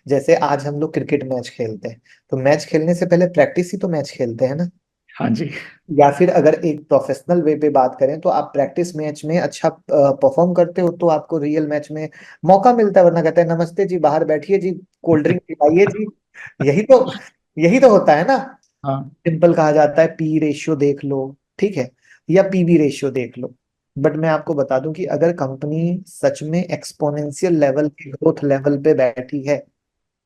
जैसे आज हम लोग क्रिकेट मैच खेलते हैं, तो मैच खेलने से पहले प्रैक्टिस ही तो मैच खेलते हैं ना। हाँ जी। या फिर अगर एक प्रोफेशनल वे पे बात करें तो आप प्रैक्टिस मैच में अच्छा परफॉर्म करते हो तो आपको रियल मैच में मौका मिलता है, वरना कहते हैं नमस्ते जी, बाहर बैठिए जी, कोल्ड ड्रिंक पिलाइए जी। यही तो यही तो होता है ना। हाँ सिंपल कहा जाता है पी रेशियो देख लो, ठीक है, या पीबी रेशियो देख लो। बट मैं आपको बता दूं कि अगर कंपनी सच में एक्सपोनेंशियल लेवल के ग्रोथ लेवल पे बैठी है,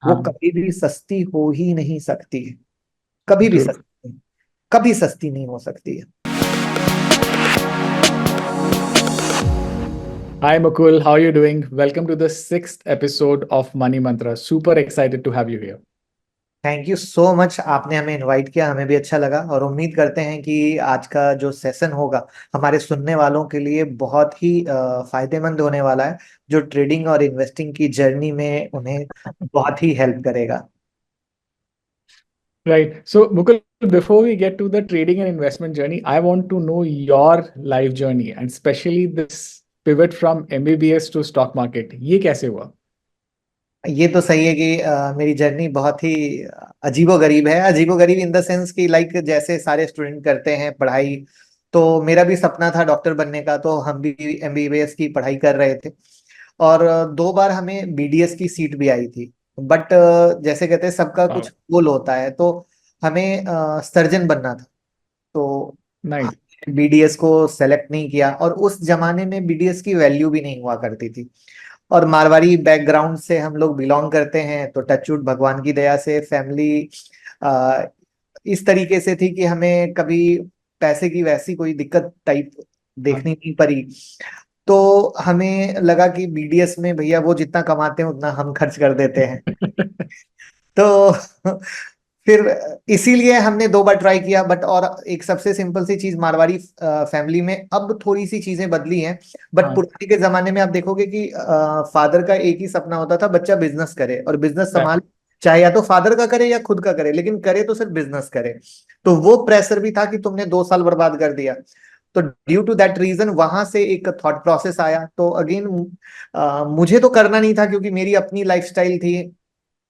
वो हाँ। कभी भी सस्ती हो ही नहीं सकती है। कभी भी ट्रू। सस्ती नहीं, कभी सस्ती नहीं हो सकती है। Hi Mukul, how are you doing? Welcome to the sixth episode of Money Mantra. Super excited to have you here. Thank you so much, आपने हमें इनवाइट किया, हमें भी अच्छा लगा और उम्मीद करते हैं कि आज का जो सेशन होगा हमारे सुनने वालों के लिए बहुत ही फायदेमंद होने वाला है, जो ट्रेडिंग और इन्वेस्टिंग की जर्नी में उन्हें बहुत ही हेल्प करेगा। Right. So Mukul, before we get to the trading and investment journey, I want to know your life journey and especially this pivot from MBBS to stock market. ये कैसे हुआ? ये तो सही है कि मेरी जर्नी बहुत ही अजीबोगरीब है, अजीबोगरीब इन द सेंस कि लाइक जैसे सारे स्टूडेंट करते हैं पढ़ाई, तो मेरा भी सपना था डॉक्टर बनने का, तो हम भी एमबीबीएस की पढ़ाई कर रहे थे। और 2 बार हमें बीडीएस की सीट भी आई थी। बट जैसे कहते हैं सबका कुछ Wow. गोल होता है, तो हमें सर्जन बनना था। तो Nice. बीडीएस को सेलेक्ट नहीं किया, और उस जमाने में बीडीएस की वैल्यू भी नहीं हुआ करती थी। और मारवाड़ी बैकग्राउंड से हम लोग बिलोंग करते हैं, तो टचवुड भगवान की दया से फैमिली आ, इस तरीके से थी कि हमें कभी पैसे की वैसी कोई दिक्कत टाइप हाँ। देखनी नहीं पड़ी। तो हमें लगा कि बीडीएस में भैया वो जितना कमाते हैं उतना हम खर्च कर देते हैं। तो फिर इसीलिए हमने 2 बार ट्राई किया। बट और एक सबसे सिंपल सी चीज, मारवाड़ी फैमिली में अब थोड़ी सी चीजें बदली हैं। बट हाँ। पुराने के जमाने में आप देखोगे कि फादर का एक ही सपना होता था, बच्चा बिजनेस करे और बिजनेस संभाल, चाहे या तो फादर का करे या खुद का करे, लेकिन करे तो सिर्फ बिजनेस करे। तो वो प्रेशर भी था कि तुमने 2 साल बर्बाद कर दिया। तो ड्यू टू दैट रीजन वहां से एक थॉट प्रोसेस आया। तो अगेन मुझे तो करना नहीं था क्योंकि मेरी अपनी लाइफस्टाइल थी।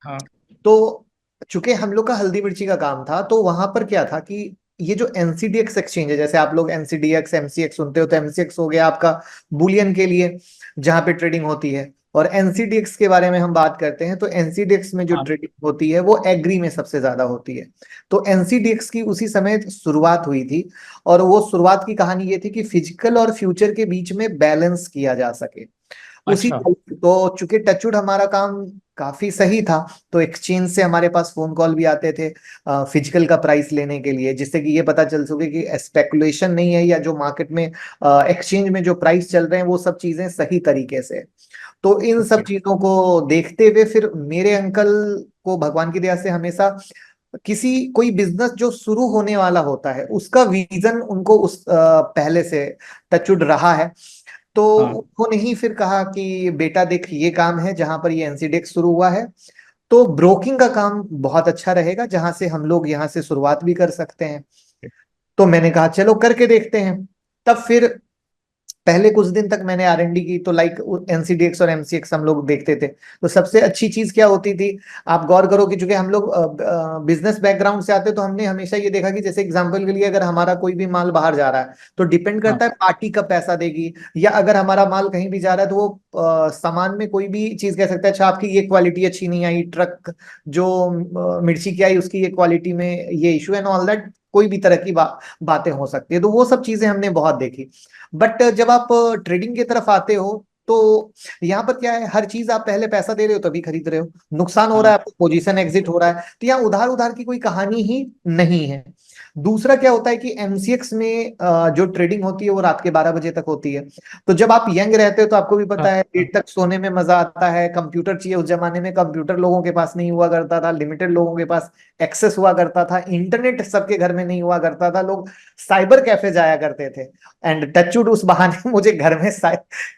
हाँ। तो चूंकि हम लोग का हल्दी मिर्ची का काम था, तो वहां पर क्या था कि ये जो एनसीडीएक्स एक्सचेंज है, जैसे आप लोग एनसीडीएक्स एमसीएक्स सुनते हो, तो एमसीएक्स हो गया आपका बुलियन के लिए, जहां पे ट्रेडिंग होती है। और एनसीडीएक्स के बारे में हम बात करते हैं, तो एनसीडीएक्स में जो हाँ। ट्रेडिंग होती है वो एग्री में सबसे ज्यादा होती है। तो एनसीडीएक्स की उसी समय शुरुआत हुई थी। और वो शुरुआत की कहानी ये थी कि फिजिकल और फ्यूचर के बीच में बैलेंस किया जा सके। उसी अच्छा। तो चूंकि टचवुड हमारा काम काफी सही था, तो एक्सचेंज से हमारे पास फोन कॉल भी आते थे फिजिकल का प्राइस लेने के लिए, जिससे कि ये पता चल सके कि स्पेकुलेशन नहीं है, या जो मार्केट में एक्सचेंज में जो प्राइस चल रहे हैं वो सब चीजें सही तरीके से। तो इन सब ओके। चीजों को देखते हुए फिर मेरे अंकल को भगवान की दया से हमेशा किसी कोई बिजनेस जो शुरू होने वाला होता है उसका विजन उनको उस पहले से टचवुड रहा है। तो हाँ। उन्होंने ही फिर कहा कि बेटा देख, ये काम है जहां पर ये एनसीडेक्स शुरू हुआ है, तो ब्रोकिंग का काम बहुत अच्छा रहेगा, जहां से हम लोग यहाँ से शुरुआत भी कर सकते हैं। तो मैंने कहा चलो करके देखते हैं। तब फिर पहले कुछ दिन तक मैंने आरएनडी की, तो लाइक एनसीडीएक्स और एमसीएक्स हम लोग देखते थे। तो सबसे अच्छी चीज क्या होती थी, आप गौर करो कि चूंकि हम लोग बिजनेस बैकग्राउंड से आते, तो हमने हमेशा ये देखा कि जैसे एग्जांपल के लिए अगर हमारा कोई भी माल बाहर जा रहा है, तो डिपेंड हाँ। करता है पार्टी कब पैसा देगी। या अगर हमारा माल कहीं भी जा रहा है, तो वो सामान में कोई भी चीज कह सकता है, अच्छा आपकी ये क्वालिटी अच्छी नहीं आई, ट्रक जो मिर्ची की आई उसकी ये क्वालिटी में ये इशू एंड ऑल दैट, कोई भी तरह की बातें हो सकती है। तो वो सब चीजें हमने बहुत देखी। बट जब आप ट्रेडिंग की तरफ आते हो, तो यहाँ पर क्या है, हर चीज आप पहले पैसा दे रहे हो तभी खरीद रहे हो, नुकसान हो रहा हाँ। है आपको, पोजीशन एग्जिट हो रहा है, तो यहाँ उधार उधार की कोई कहानी ही नहीं है। दूसरा क्या होता है कि एमसीएक्स में जो ट्रेडिंग होती है वो रात के 12 बजे तक होती है। तो जब आप यंग रहते हो तो आपको भी हाँ। पता है हाँ। लेट तक सोने में मजा आता है, कंप्यूटर चाहिए। उस जमाने में कंप्यूटर लोगों के पास नहीं हुआ करता था, लिमिटेड लोगों के पास एक्सेस हुआ करता था, इंटरनेट सबके घर में नहीं हुआ करता था, लोग साइबर कैफे जाया करते थे। एंड टचवुड उस बहाने मुझे घर में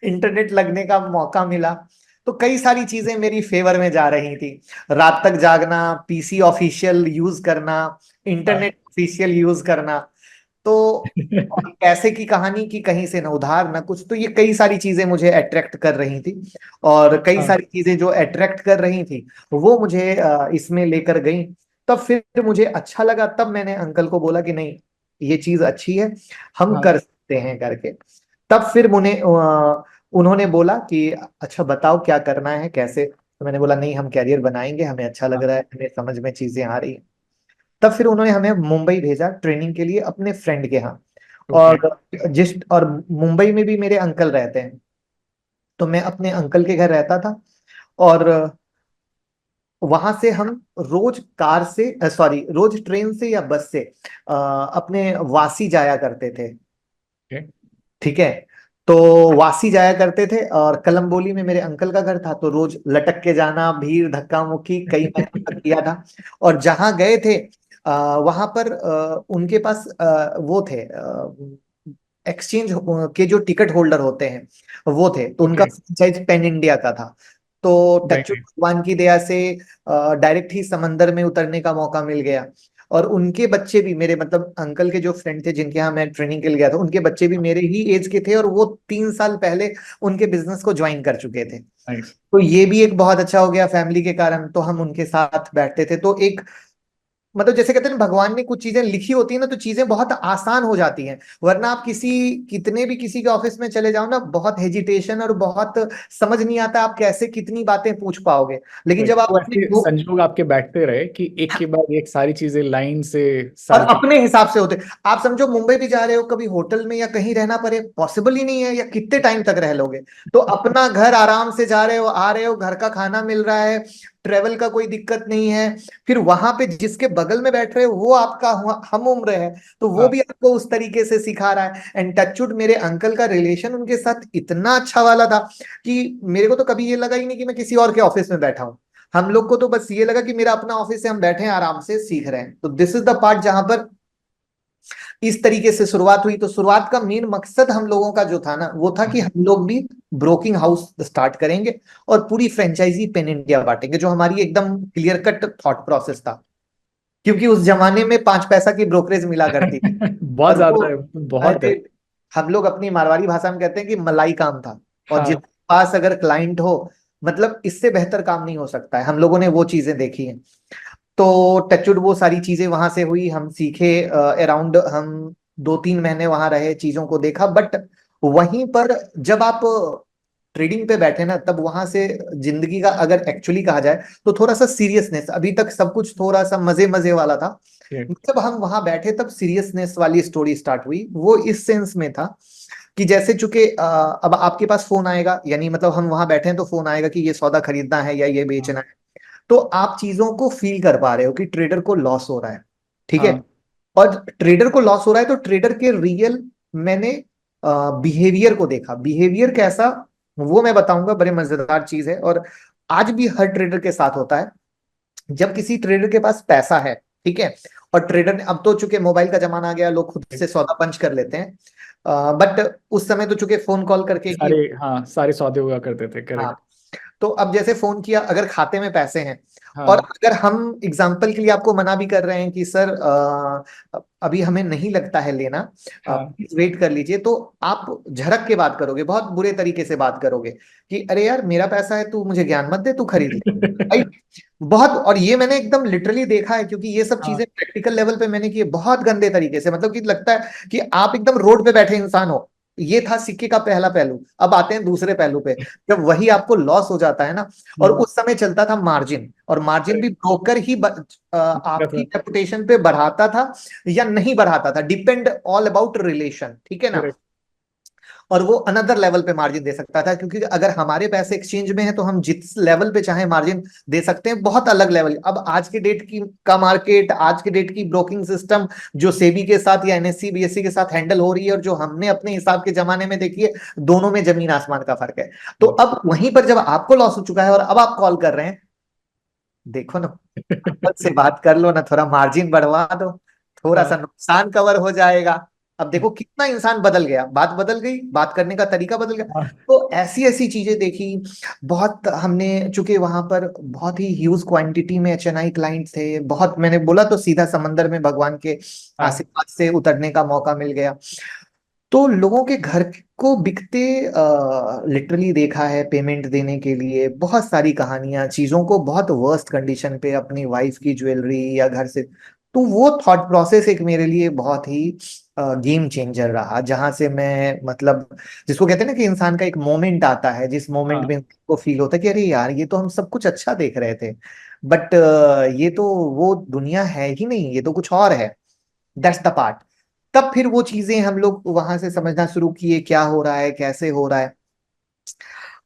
इंटरनेट लगने का मौका मिला। तो कई सारी चीजें मेरी फेवर में जा रही थी, रात तक जागना, पीसी ऑफिशियल यूज करना, हाँ। इंटरनेट ऑफिशियल यूज करना। तो और पैसे की कहानी की कहीं से ना उधार ना कुछ, तो ये कई सारी चीजें मुझे अट्रैक्ट कर रही थी, और कई हाँ सारी चीजें जो अट्रैक्ट कर रही थी वो मुझे इसमें लेकर गई। तब फिर मुझे अच्छा लगा, तब मैंने अंकल को बोला कि नहीं, ये चीज अच्छी है, हम हाँ कर सकते हैं करके। तब फिर उन्होंने बोला कि अच्छा बताओ क्या करना है कैसे। तो मैंने बोला नहीं, हम कैरियर बनाएंगे, हमें अच्छा लग हाँ। रहा है, हमें समझ में चीजें आ रही हैं। तब फिर उन्होंने हमें मुंबई भेजा ट्रेनिंग के लिए अपने फ्रेंड के यहाँ। ओके। और मुंबई में भी मेरे अंकल रहते हैं, तो मैं अपने अंकल के घर रहता था। और वहां से हम रोज कार से, सॉरी, रोज ट्रेन से या बस से अपने वासी जाया करते थे। ओके। ठीक है। तो वासी जाया करते थे, और कलम्बोली में मेरे अंकल का घर था, तो रोज लटक के जाना, भीड़ धक्का मुक्की कई महीनों तक किया था। और जहां गए थे वहां पर उनके पास वो थे, एक्सचेंज के जो टिकट होल्डर होते हैं वो थे, तो उनका ओके। फ्रेंचाइज पेन इंडिया का था। तो टच्चू राइट। भगवान की दया से डायरेक्ट ही समंदर में उतरने का मौका मिल गया। और उनके बच्चे भी, मेरे मतलब अंकल के जो फ्रेंड थे जिनके यहाँ मैं ट्रेनिंग के लिए गया था, उनके बच्चे भी मेरे ही एज के थे, और वो 3 साल पहले उनके बिजनेस को ज्वाइन कर चुके थे। नाइस। तो ये भी एक बहुत अच्छा हो गया फैमिली के कारण, तो हम उनके साथ बैठते थे। तो एक मतलब जैसे कहते हैं ना, भगवान ने कुछ चीजें लिखी होती है ना, तो चीजें बहुत आसान हो जाती हैं। वरना आप कितने भी किसी के ऑफिस में चले जाओ ना, बहुत हेजिटेशन और बहुत समझ नहीं आता आप कैसे कितनी बातें पूछ पाओगे। लेकिन जब आप तो अपने ऐसे संजोग आपके बैठते रहे कि एक के बाद एक सारी चीजें लाइन से और साल के। अपने हिसाब से होते, आप समझो मुंबई भी जा रहे हो, कभी होटल में या कहीं रहना पड़े, पॉसिबल ही नहीं है, या कितने टाइम तक रह लोगे। तो अपना घर, आराम से जा रहे हो आ रहे हो, घर का खाना मिल रहा है, ट्रेवल का कोई दिक्कत नहीं है। फिर वहां पे जिसके बगल में बैठ रहे हो वो आपका हम उम्र है, तो वो हाँ। भी आपको उस तरीके से सिखा रहा है। एंड टचवुड मेरे अंकल का रिलेशन उनके साथ इतना अच्छा वाला था कि मेरे को तो कभी ये लगा ही नहीं कि मैं किसी और के ऑफिस में बैठा हूं। हम लोग को तो बस ये लगा कि मेरा अपना ऑफिस है, हम बैठे हैं आराम से सीख रहे हैं। तो दिस इज द पार्ट जहां पर इस तरीके से शुरुआत हुई। तो शुरुआत का मेन मकसद हम लोगों का जो था ना, वो था कि हम लोग भी ब्रोकिंग हाउस स्टार्ट करेंगे और पूरी फ्रेंचाइजी पेन इंडिया बांटेंगे, जो हमारी एकदम क्लियर कट थॉट प्रोसेस था। क्योंकि उस जमाने में 5 पैसा की ब्रोकरेज मिला करती थी, बहुत और वो, ज्यादा है। बहुत है। अरे, हम लोग अपनी मारवाड़ी भाषा में कहते हैं कि मलाई काम था। और हाँ। जिसके पास अगर क्लाइंट हो, मतलब इससे बेहतर काम नहीं हो सकता है। हम लोगों ने वो चीजें देखी हैं। तो टचवुड वो सारी चीजें वहां से हुई, हम सीखे। अराउंड हम 2-3 महीने वहां रहे, चीजों को देखा। बट वहीं पर जब आप ट्रेडिंग पे बैठे ना, तब वहां से जिंदगी का अगर एक्चुअली कहा जाए तो थोड़ा सा सीरियसनेस, अभी तक सब कुछ थोड़ा सा मजे मजे वाला था। जब हम वहां बैठे तब सीरियसनेस वाली स्टोरी स्टार्ट हुई। वो इस सेंस में था कि जैसे चूंकि अब आपके पास फोन आएगा, यानी मतलब हम वहां बैठे हैं तो फोन आएगा कि ये सौदा खरीदना है या ये हाँ। बेचना है। तो आप चीजों को फील कर पा रहे हो कि ट्रेडर को लॉस हो रहा है। ठीक है। हाँ। और ट्रेडर को लॉस हो रहा है तो ट्रेडर के रियल, मैंने बिहेवियर को देखा। बिहेवियर कैसा, वो मैं बताऊंगा, बड़े मजेदार चीज है। और आज भी हर ट्रेडर के साथ होता है। जब किसी ट्रेडर के पास पैसा है, ठीक है, और ट्रेडर ने, अब तो चूंकि मोबाइल का जमाना आ गया, लोग खुद से सौदा पंच कर लेते हैं। बट उस समय तो चूंकि फोन कॉल करके ही, सारे, हाँ, सारे सौदे हुआ करते थे, हाँ। करेक्ट। तो अब जैसे फोन किया, अगर खाते में पैसे हैं, और हाँ। अगर हम एग्जाम्पल के लिए आपको मना भी कर रहे हैं कि सर अभी हमें नहीं लगता है लेना, हाँ। प्लीज वेट कर लीजिए, तो आप झड़क के बात करोगे, बहुत बुरे तरीके से बात करोगे कि अरे यार मेरा पैसा है, तू मुझे ज्ञान मत दे, तू खरीद ले। राइट। बहुत, और ये मैंने एकदम लिटरली देखा है, क्योंकि ये सब हाँ। चीजें प्रैक्टिकल लेवल पे मैंने की है, बहुत गंदे तरीके से। मतलब कि लगता है कि आप एकदम रोड पे बैठे इंसान हो। ये था सिक्के का पहला पहलू। अब आते हैं दूसरे पहलू पे। जब वही आपको लॉस हो जाता है ना, और हम्म। उस समय चलता था मार्जिन, और मार्जिन भी करेक्ट। ब्रोकर ही आपकी रेपुटेशन पे बढ़ाता था या नहीं बढ़ाता था, डिपेंड ऑल अबाउट रिलेशन। ठीक है ना। करेक्ट। और वो अनदर लेवल पे मार्जिन दे सकता था, क्योंकि अगर हमारे पैसे एक्सचेंज में है तो हम जिस लेवल पे चाहे मार्जिन दे सकते हैं, बहुत अलग लेवल। अब आज के डेट की का मार्केट, आज के डेट की ब्रोकिंग सिस्टम जो सेबी के साथ या एनएससी बीएससी के साथ हैंडल हो रही है, और जो हमने अपने हिसाब के जमाने में देखी है, दोनों में जमीन आसमान का फर्क है। तो अब वहीं पर जब आपको लॉस हो चुका है और अब आप कॉल कर रहे हैं, देखो ना, अंकल से बात कर लो ना, थोड़ा मार्जिन बढ़वा दो, थोड़ा सा हाँ। नुकसान कवर हो जाएगा। अब देखो कितना इंसान बदल गया, बात बदल गई, बात करने का तरीका बदल गया। हाँ, तो ऐसी ऐसी चीजें देखी। बहुत हमने, चूंकि वहां पर बहुत ही ह्यूज क्वांटिटी में एचएनआई क्लाइंट थे, बहुत, मैंने बोला तो सीधा समंदर में भगवान के हाँ, आशीर्वाद से उतरने का मौका मिल गया। तो लोगों के घर को बिकते लिटरली देखा है, पेमेंट देने के लिए बहुत सारी कहानियां, चीजों को बहुत वर्स्ट कंडीशन पे, अपनी वाइफ की ज्वेलरी या घर से। तो वो थॉट प्रोसेस एक मेरे लिए बहुत ही गेम चेंजर रहा, जहां से मैं मतलब, जिसको कहते हैं ना कि इंसान का एक मोमेंट आता है, जिस मोमेंट हाँ, में को फील होता है कि अरे यार ये तो हम सब कुछ अच्छा देख रहे थे, बट ये तो वो दुनिया है ही नहीं, ये तो कुछ और है। That's the part. तब फिर वो चीजें हम लोग वहां से समझना शुरू किए, क्या हो रहा है, कैसे हो रहा है।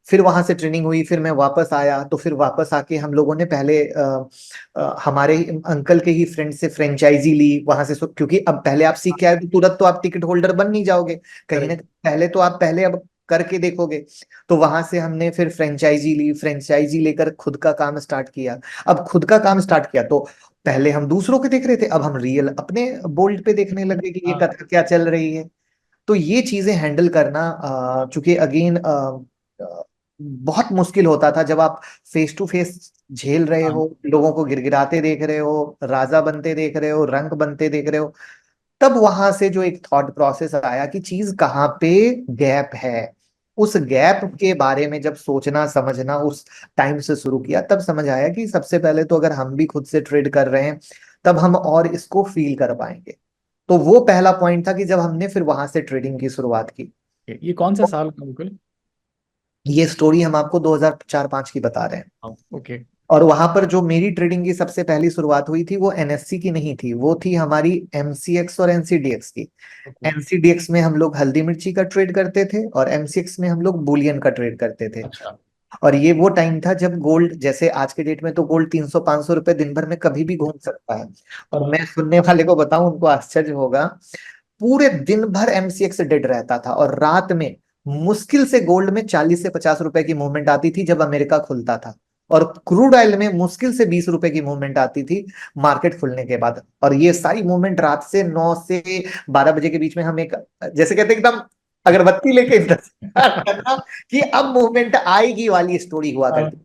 फिर वहां से ट्रेनिंग हुई, फिर मैं वापस आया, तो फिर वापस आके हम लोगों ने पहले हमारे अंकल के ही फ्रेंड से फ्रेंचाइजी ली वहां से। क्योंकि अब पहले आप सीख के आए तो तुरंत तो आप टिकट होल्डर बन नहीं जाओगे, कहीं ना करेक्ट। कहीं पहले तो आप पहले अब करके देखोगे। तो वहां से हमने फिर फ्रेंचाइजी ली, फ्रेंचाइजी लेकर खुद का काम स्टार्ट किया। अब खुद का काम स्टार्ट किया तो पहले हम दूसरों के देख रहे थे, अब हम रियल अपने बोल्ड पे देखने लगे कि ये हाँ, कथा क्या चल रही है। तो ये चीजें हैंडल करना, चूंकि अगेन बहुत मुश्किल होता था जब आप फेस टू फेस झेल रहे हाँ, हो, लोगों को गिड़गिड़ाते देख रहे हो, राजा बनते देख रहे हो, रंक बनते देख रहे हो। तब वहां से जो एक थॉट प्रोसेस आया कि चीज कहाँ पे गैप है, उस गैप के बारे में जब सोचना समझना उस टाइम से शुरू किया, तब समझ आया कि सबसे पहले तो अगर हम भी खुद से ट्रेड कर रहे हैं, तब हम और इसको फील कर पाएंगे। तो वो पहला पॉइंट था कि जब हमने फिर वहां से ट्रेडिंग की शुरुआत की। ये कौन सा साल था मुकुल? ये स्टोरी हम आपको 2004-5 की बता रहे हैं। ओके। और वहां पर जो मेरी ट्रेडिंग की सबसे पहली शुरुआत हुई थी वो एनएससी की नहीं थी, वो थी हमारी एमसीएक्स और एनसीडीएक्स की। ओके। एनसीडीएक्स में हम लोग हल्दी मिर्ची का ट्रेड करते थे, और एमसीएक्स में हम लोग बुलियन का ट्रेड करते थे। अच्छा। और ये वो टाइम था जब गोल्ड, जैसे आज के डेट में तो गोल्ड 300-500 रुपए दिन भर में कभी भी घूम सकता है। और मैं सुनने वाले को बताऊं, उनको आश्चर्य होगा, पूरे दिन भर एमसीएक्स डेड रहता था, और रात में मुश्किल से गोल्ड में 40 से 50 रुपए की मूवमेंट आती थी जब अमेरिका खुलता था। और क्रूड ऑयल में मुश्किल से 20 रुपए की मूवमेंट आती थी मार्केट खुलने के बाद। और ये सारी मूवमेंट रात से 9 से 12 बजे के बीच में हम एक, जैसे कहते हैं, एकदम अगरबत्ती लेके इंतजार करना कि अब मूवमेंट आएगी वाली स्टोरी हुआ हाँ, करती।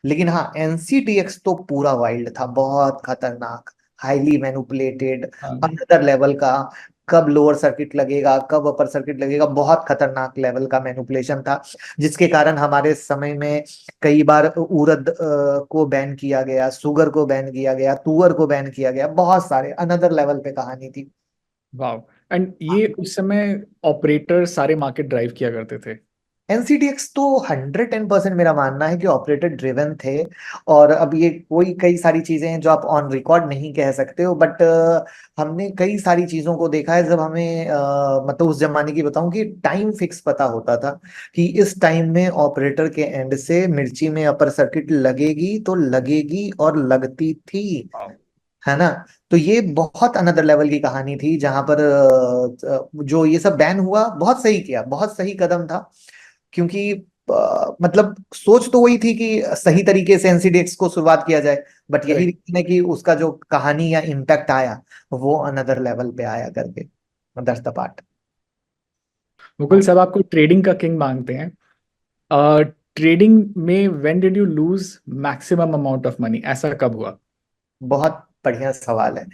लेकिन हाँ, एनसीटीएक्स तो पूरा वाइल्ड था, बहुत खतरनाक, हाईली मैनिपुलेटेड, हाँ। अनदर लेवल का। कब लोअर सर्किट लगेगा, कब अपर सर्किट लगेगा, बहुत खतरनाक लेवल का मैनिपुलेशन था। जिसके कारण हमारे समय में कई बार उड़द को बैन किया गया, सुगर को बैन किया गया, तुअर को बैन किया गया, बहुत सारे अनदर लेवल पे कहानी थी। वाह। एंड ये उस समय ऑपरेटर सारे मार्केट ड्राइव किया करते थे। एनसीटीएक्स तो 110% मेरा मानना है कि ऑपरेटर ड्रिवन थे। और अब ये कोई कई सारी चीजें हैं जो आप ऑन रिकॉर्ड नहीं कह सकते हो, बट हमने कई सारी चीजों को देखा है। जब हमें मतलब उस जमाने की बताऊं कि टाइम फिक्स पता होता था कि इस टाइम में ऑपरेटर के एंड से मिर्ची में अपर सर्किट लगेगी तो लगेगी, और लगती थी, वाह। है ना। तो ये बहुत अनदर लेवल की कहानी थी, जहां पर जो ये सब बैन हुआ, बहुत सही किया, बहुत सही कदम था। क्योंकि मतलब सोच तो वही थी कि सही तरीके से एनसीडीएक्स को शुरुआत किया जाए, बट यही करेक्ट। रीजन है कि उसका जो कहानी या इम्पैक्ट आया वो अनदर लेवल पे आया करके। That's the part. मुकुल साहब आपको ट्रेडिंग का किंग मानते हैं। ट्रेडिंग में when did you lose maximum amount of money, ऐसा कब हुआ? बहुत बढ़िया सवाल है।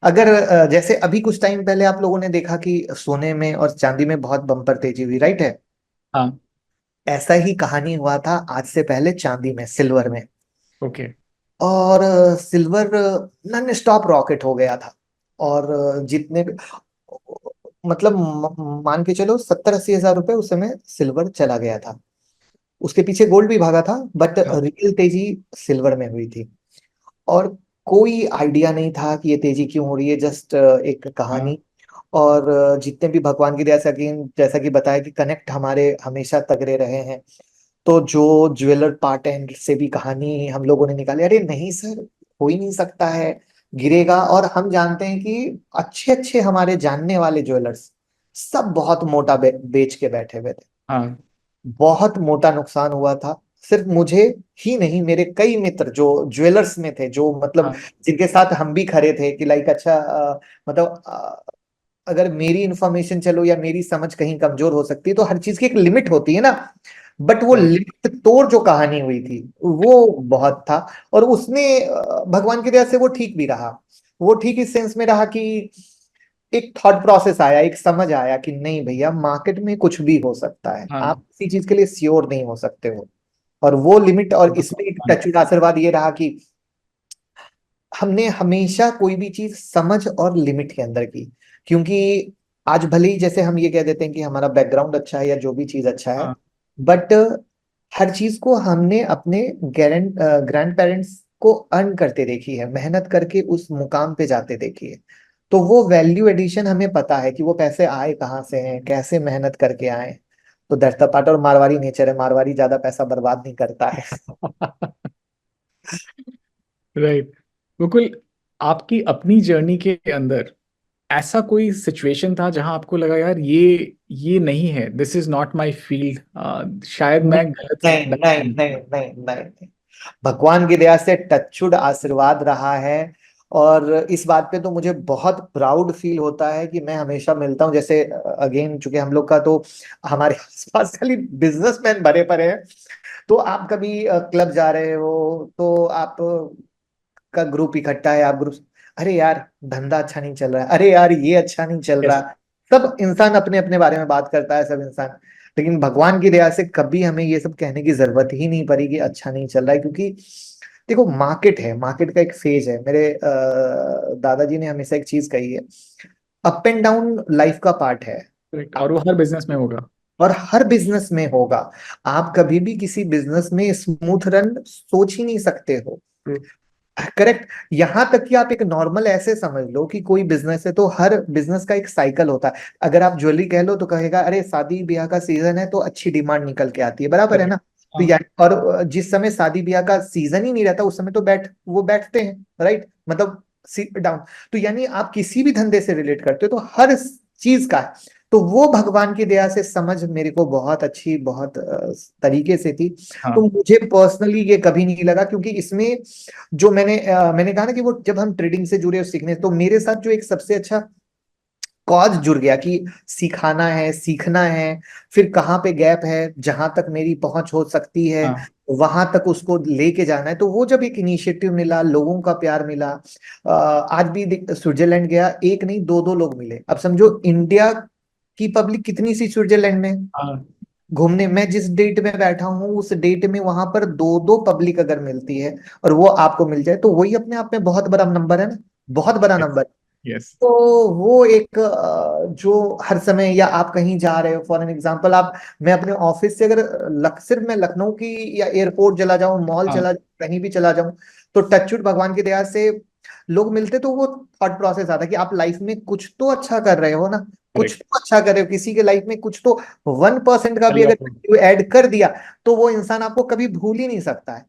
अगर जैसे अभी कुछ टाइम पहले आप लोगों ने देखा कि सोने में और चांदी में बहुत बम्पर तेजी हुई, राइट है। हाँ। ऐसा ही कहानी हुआ था आज से पहले चांदी में, सिल्वर में। ओके। और सिल्वर नॉन स्टॉप रॉकेट हो गया था। और जितने भी, मतलब मान के चलो 70-80 हजार रुपए उस समय सिल्वर चला गया था। उसके पीछे गोल्ड भी भागा था, बट हाँ, रियल तेजी सिल्वर में हुई थी। और कोई आइडिया नहीं था कि ये तेजी क्यों हो रही है, जस्ट एक हाँ, कहानी। और जितने भी भगवान की दया से, अगेन जैसा कि बताया कि कनेक्ट हमारे हमेशा तगड़े रहे हैं। तो जो ज्वेलर पार्ट एंड से भी कहानी हम लोगों ने निकाली, अरे नहीं सर, हो ही नहीं सकता है, गिरेगा। और हम जानते हैं कि अच्छे अच्छे हमारे जानने वाले ज्वेलर्स सब बहुत मोटा बेच के बैठे हुए थे। हाँ, बहुत मोटा नुकसान हुआ था। सिर्फ मुझे ही नहीं, मेरे कई मित्र जो ज्वेलर्स में थे, जो मतलब हाँ, जिनके साथ हम भी खड़े थे कि लाइक अच्छा, मतलब अगर मेरी इंफॉर्मेशन चलो या मेरी समझ कहीं कमजोर हो सकती है, तो हर चीज की एक लिमिट होती है ना। बट वो राइट। लिमिट तोड़ जो कहानी हुई थी वो बहुत था। और उसने भगवान की दया से वो ठीक भी रहा। वो ठीक इस सेंस में रहा कि एक थॉट प्रोसेस आया, एक समझ आया कि नहीं भैया, मार्केट में कुछ भी हो सकता है, हाँ। आप किसी चीज के लिए श्योर नहीं हो सकते हो। और वो लिमिट, और इसमें एक टचवुड आशीर्वाद ये रहा कि हमने हमेशा कोई भी चीज समझ और लिमिट के अंदर की। क्योंकि आज भले ही जैसे हम ये कह देते हैं कि हमारा बैकग्राउंड अच्छा है या जो भी चीज अच्छा है, हाँ। बट हर चीज को हमने अपने ग्रैंड पेरेंट्स को अर्न करते देखी है, मेहनत करके उस मुकाम पे जाते देखी है। तो वो वैल्यू एडिशन हमें पता है कि वो पैसे आए कहाँ से हैं, कैसे मेहनत करके आए। तो दैट्स द पार्ट। और मारवाड़ी नेचर है, मारवाड़ी ज्यादा पैसा बर्बाद नहीं करता है। राइट। मुकुल, आपकी अपनी जर्नी के अंदर ऐसा कोई सिचुएशन था जहां आपको लगा यार ये नहीं है, this is not my field, शायद नहीं मैं गलत नहीं नहीं direction नहीं नहीं नहीं नहीं। भगवान की दया से टचवुड आशीर्वाद रहा है। और इस बात पे तो मुझे बहुत प्राउड फील होता है कि मैं हमेशा मिलता हूँ, जैसे अगेन चूंकि हम लोग का तो हमारे आसपास खाली बिजनेसमैन भरे पड़े हैं। तो आप कभी क्लब जा रहे हो तो आप का ग्रुप इकट्ठा है, आप ग्रुप, अरे यार धंधा अच्छा नहीं चल रहा है, अरे यार ये अच्छा नहीं चल है। रहा। सब इंसान अपने अपने बारे में बात करता है, सब इंसान। लेकिन भगवान की दया से कभी हमें ये सब कहने की जरूरत ही नहीं पड़ी कि अच्छा नहीं चल रहा है। क्योंकि देखो, मार्केट है, मार्केट का एक फेज है। मेरे दादाजी ने हमेशा एक चीज कही है, अप एंड डाउन लाइफ का पार्ट है। करेक्ट, और वो हर बिजनेस में होगा। और हर बिजनेस में होगा। आप कभी भी किसी बिजनेस में स्मूथ रन सोच ही नहीं सकते हो। True. करेक्ट। यहां तक कि आप एक नॉर्मल ऐसे समझ लो कि कोई बिजनेस है तो हर बिजनेस का एक साइकिल होता है। अगर आप ज्वेलरी कह लो तो कहेगा अरे शादी ब्याह का सीजन है तो अच्छी डिमांड निकल के आती है, बराबर है करेक्ट। ना। तो हाँ। या और जिस समय शादी ब्याह का सीजन ही नहीं रहता उस समय तो वो बैठते हैं, राइट, मतलब सिट डाउन। तो यानी आप किसी भी धंधे से रिलेट करते हो तो हर चीज का है। तो वो भगवान की दया से समझ मेरे को बहुत अच्छी, बहुत तरीके से थी। तो हाँ। मुझे पर्सनली ये कभी नहीं लगा, क्योंकि इसमें जो मैंने कहा ना कि वो जब हम ट्रेडिंग से जुड़े और सीखने, तो मेरे साथ जो एक सबसे अच्छा कॉज जुड़ गया कि सिखाना है, सीखना है, फिर कहाँ पे गैप है, जहां तक मेरी पहुंच हो सकती है हाँ। वहां तक उसको लेके जाना है। तो वो जब एक इनिशिएटिव मिला, लोगों का प्यार मिला। आज भी स्विट्जरलैंड गया, एक नहीं दो दो लोग मिले। अब समझो इंडिया की पब्लिक कितनी सी स्विट्जरलैंड में हाँ। घूमने। मैं जिस डेट में बैठा हूँ उस डेट में वहां पर दो दो पब्लिक अगर मिलती है और वो आपको मिल जाए तो वही अपने आप में बहुत बड़ा नंबर है ना, बहुत बड़ा यस। नंबर। यस। तो वो एक जो हर समय, या आप कहीं जा रहे हो फॉर एन एग्जांपल, आप, मैं अपने ऑफिस से अगर सिर्फ मैं लखनऊ की या एयरपोर्ट चला जाऊं, मॉल हाँ। चला जाऊं, कहीं भी चला जाऊं, तो टचवुड भगवान की दया से लोग मिलते तो वो थॉट प्रोसेस आता कि आप लाइफ में कुछ तो अच्छा कर रहे हो ना, कुछ करेक्ट। तो अच्छा कर रहे हो किसी के लाइफ में, कुछ तो 1% का भी चलो तो। अगर ऐड कर दिया तो वो इंसान आपको कभी भूल ही नहीं सकता है।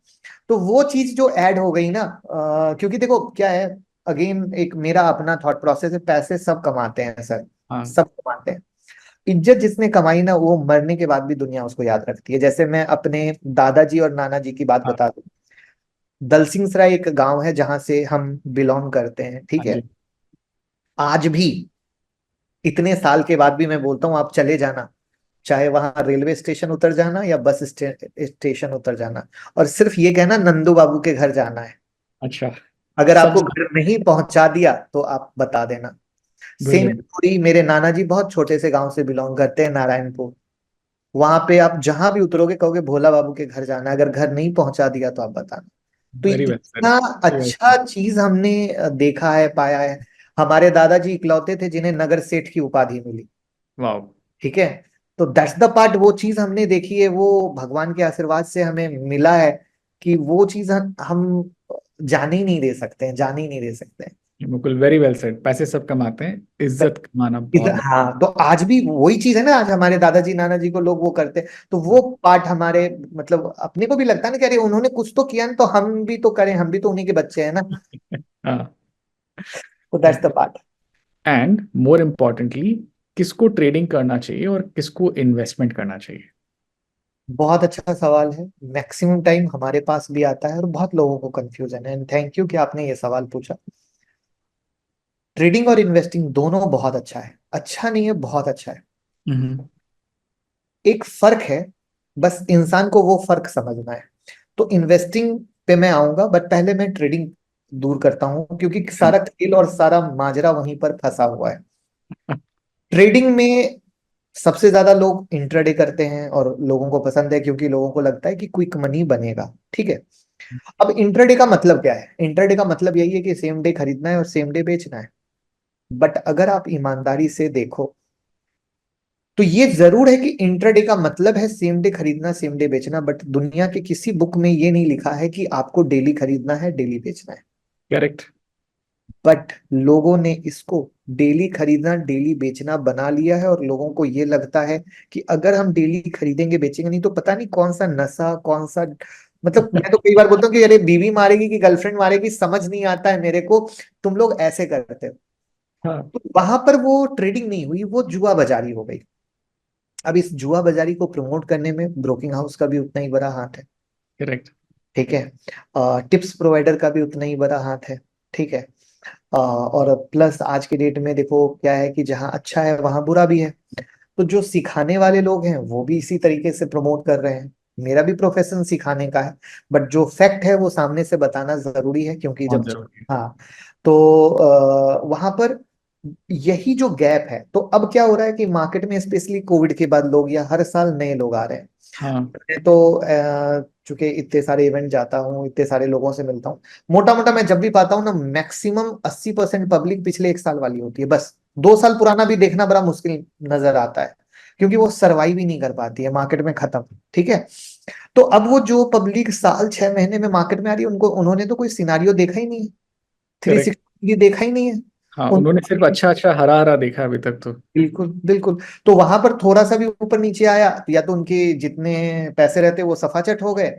तो वो चीज जो ऐड हो गई ना, क्योंकि देखो क्या है, अगेन एक मेरा अपना थॉट प्रोसेस है, पैसे सब कमाते हैं सर, हाँ। सब कमाते हैं। इज्जत जिसने कमाई ना वो मरने के बाद भी दुनिया उसको याद रखती है। जैसे मैं अपने दादाजी और नाना जी की बात हाँ। बता दूं। दलसिंह सराय एक गांव है जहां से हम बिलोंग करते हैं, ठीक हाँ है। जी। आज भी इतने साल के बाद भी मैं बोलता हूँ आप चले जाना, चाहे वहां रेलवे स्टेशन उतर जाना या स्टेशन उतर जाना, और सिर्फ ये कहना नंदू बाबू के घर जाना है। अच्छा। अगर सब आपको जगह। घर नहीं पहुंचा दिया तो आप बता देना। Same brilliant. स्टोरी, मेरे नाना जी बहुत छोटे से गांव से बिलोंग करते हैं, नारायणपुर। वहां पे आप जहां भी उतरोगे कहोगे भोला बाबू के घर जाना है, अगर घर नहीं पहुंचा दिया तो आप बताना। तो वेरी वेल सर। इतना अच्छा चीज हमने देखा है, पाया है। हमारे दादाजी इकलौते थे जिन्हें नगर सेठ की उपाधि मिली, वाओ। ठीक है। तो दैट्स द पार्ट, वो चीज हमने देखी है, वो भगवान के आशीर्वाद से हमें मिला है कि वो चीज हम जाने ही नहीं दे सकते हैं, जाने ही नहीं दे सकते हैं। Mukul, very well said. पैसे सब कमाते हैं, इज्जत कमाना बहुत मुश्किल। हाँ, तो आज भी वही चीज है ना, आज हमारे दादाजी नाना जी को लोग वो करते हैं। तो वो पार्ट हमारे, मतलब अपने को भी लगता है ना कि अरे उन्होंने कुछ तो किया ना, तो हम भी तो करें, हम भी तो उन्हीं के बच्चे हैं ना। हाँ। तो that's the part. And more importantly, किसको ट्रेडिंग करना चाहिए और किसको इन्वेस्टमेंट करना चाहिए? बहुत अच्छा सवाल है। मैक्सिमम टाइम हमारे पास भी आता है और बहुत लोगों को कंफ्यूजन है, एंड थैंक यू कि आपने ये सवाल पूछा। ट्रेडिंग और इन्वेस्टिंग दोनों बहुत अच्छा है, अच्छा नहीं है, बहुत अच्छा है। हम्म। एक फर्क है, बस इंसान को वो फर्क समझना है। तो इन्वेस्टिंग पे मैं आऊंगा, बट पहले मैं ट्रेडिंग दूर करता हूं, क्योंकि सारा खेल और सारा माजरा वहीं पर फंसा हुआ है। ट्रेडिंग में सबसे ज्यादा लोग इंट्राडे करते हैं और लोगों को पसंद है, क्योंकि लोगों को लगता है कि क्विक मनी बनेगा, ठीक है। अब इंट्राडे का मतलब क्या है? इंट्राडे का मतलब यही है कि सेम डे खरीदना है और सेम डे बेचना है। बट अगर आप ईमानदारी से देखो, तो ये जरूर है कि इंट्राडे का मतलब है सेम डे खरीदना, सेम डे बेचना, बट दुनिया के किसी बुक में ये नहीं लिखा है कि आपको डेली खरीदना है, डेली बेचना है। करेक्ट। बट लोगों ने इसको डेली खरीदना, डेली बेचना बना लिया है, और लोगों को ये लगता है कि अगर हम डेली खरीदेंगे बेचेंगे नहीं तो पता नहीं कौन सा नशा, कौन सा, मतलब मैं तो कई बार बोलता हूँ कि अरे बीवी मारेगी कि गर्लफ्रेंड मारेगी, समझ नहीं आता है मेरे को, तुम लोग ऐसे करते हो। हाँ। तो वहां पर वो ट्रेडिंग नहीं हुई, वो जुआ बाजारी हो गई। अब इस जुआ बाजारी को प्रमोट करने में ब्रोकिंग हाउस का भी उतना ही बड़ा हाथ है, करेक्ट। ठीक है। टिप्स प्रोवाइडर का भी उतना ही बड़ा हाथ है, ठीक है। और प्लस आज के डेट में देखो क्या है कि जहाँ अच्छा है वहां बुरा भी है। तो जो सिखाने वाले लोग हैं वो भी इसी तरीके से प्रमोट कर रहे हैं। मेरा भी प्रोफेशन सिखाने का है, बट जो फैक्ट है वो सामने से बताना जरूरी है, क्योंकि बहुत जब, जरूरी है। हाँ, तो वहां पर यही जो गैप है, तो अब क्या हो रहा है कि मार्केट में स्पेशली कोविड के बाद लोग, या हर साल नए लोग आ रहे हैं। हाँ। मैं तो चूंकि इतने सारे इवेंट जाता हूँ, इतने सारे लोगों से मिलता हूँ, मोटा मोटा मैं जब भी पाता हूँ ना, मैक्सिमम 80% पब्लिक पिछले 1 साल वाली होती है, बस 2 साल पुराना भी देखना बड़ा मुश्किल नजर आता है, क्योंकि वो सरवाइव ही नहीं कर पाती है मार्केट में, खत्म, ठीक है। तो अब वो जो पब्लिक साल 6 महीने में मार्केट में आ रही है, उनको, उन्होंने तो कोई सिनारियो देखा ही नहीं है, थ्री करेक्ट। सिक्सटी देखा ही नहीं है। हाँ, उन उन्होंने सिर्फ अच्छा अच्छा हरा हरा देखा अभी तक तो। बिल्कुल बिल्कुल। तो वहां पर थोड़ा सा भी ऊपर नीचे आया, या तो उनके जितने पैसे रहते वो सफाचट हो गए,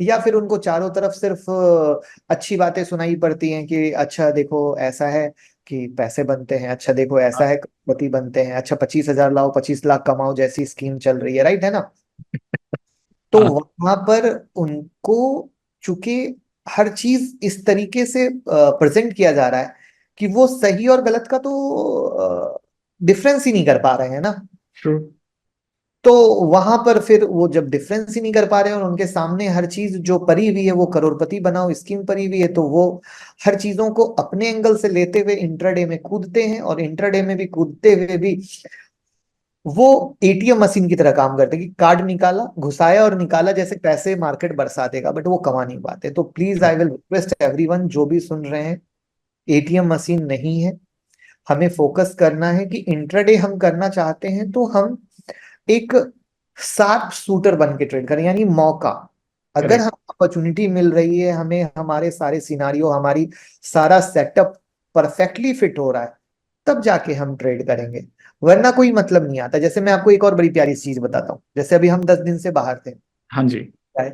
या फिर उनको चारों तरफ सिर्फ अच्छी बातें सुनाई पड़ती हैं कि अच्छा देखो ऐसा है कि पैसे बनते हैं, अच्छा देखो ऐसा है पति बनते हैं, अच्छा 25,000 लाओ 25 लाख कमाओ जैसी स्कीम चल रही है, राइट है ना। तो हाँ। वहां पर उनको, चूंकि हर चीज इस तरीके से प्रेजेंट किया जा रहा है कि वो सही और गलत का तो डिफरेंस ही नहीं कर पा रहे हैं ना। ट्रू। तो वहां पर फिर वो जब डिफरेंस ही नहीं कर पा रहे हैं, और उनके सामने हर चीज जो परी हुई है, वो करोड़पति बनाओ स्कीम परी हुई है, तो वो हर चीजों को अपने एंगल से लेते हुए इंट्राडे में कूदते हैं, और इंट्राडे में भी कूदते हुए भी वो एटीएम मशीन की तरह काम करते हैं कि कार्ड निकाला, घुसाया और निकाला, जैसे पैसे मार्केट बरसा देगा, बट वो कमा नहीं पाते। तो please true. I will request everyone जो भी सुन रहे हैं, एटीएम मशीन नहीं है। हमें फोकस करना है कि इंट्राडे हम करना चाहते हैं तो हम एक शार्प शूटर बन के ट्रेड करें, यानी मौका, अगर करेक्ट। हम अपॉर्चुनिटी मिल रही है हमें, हमारे सारे सिनारियो, हमारी सारा सेटअप परफेक्टली फिट हो रहा है, तब जाके हम ट्रेड करेंगे, वरना कोई मतलब नहीं आता। जैसे मैं आपको एक और बड़ी प्यारी चीज बताता हूँ, जैसे अभी हम 10 दिन से बाहर थे, हाँ जी। right?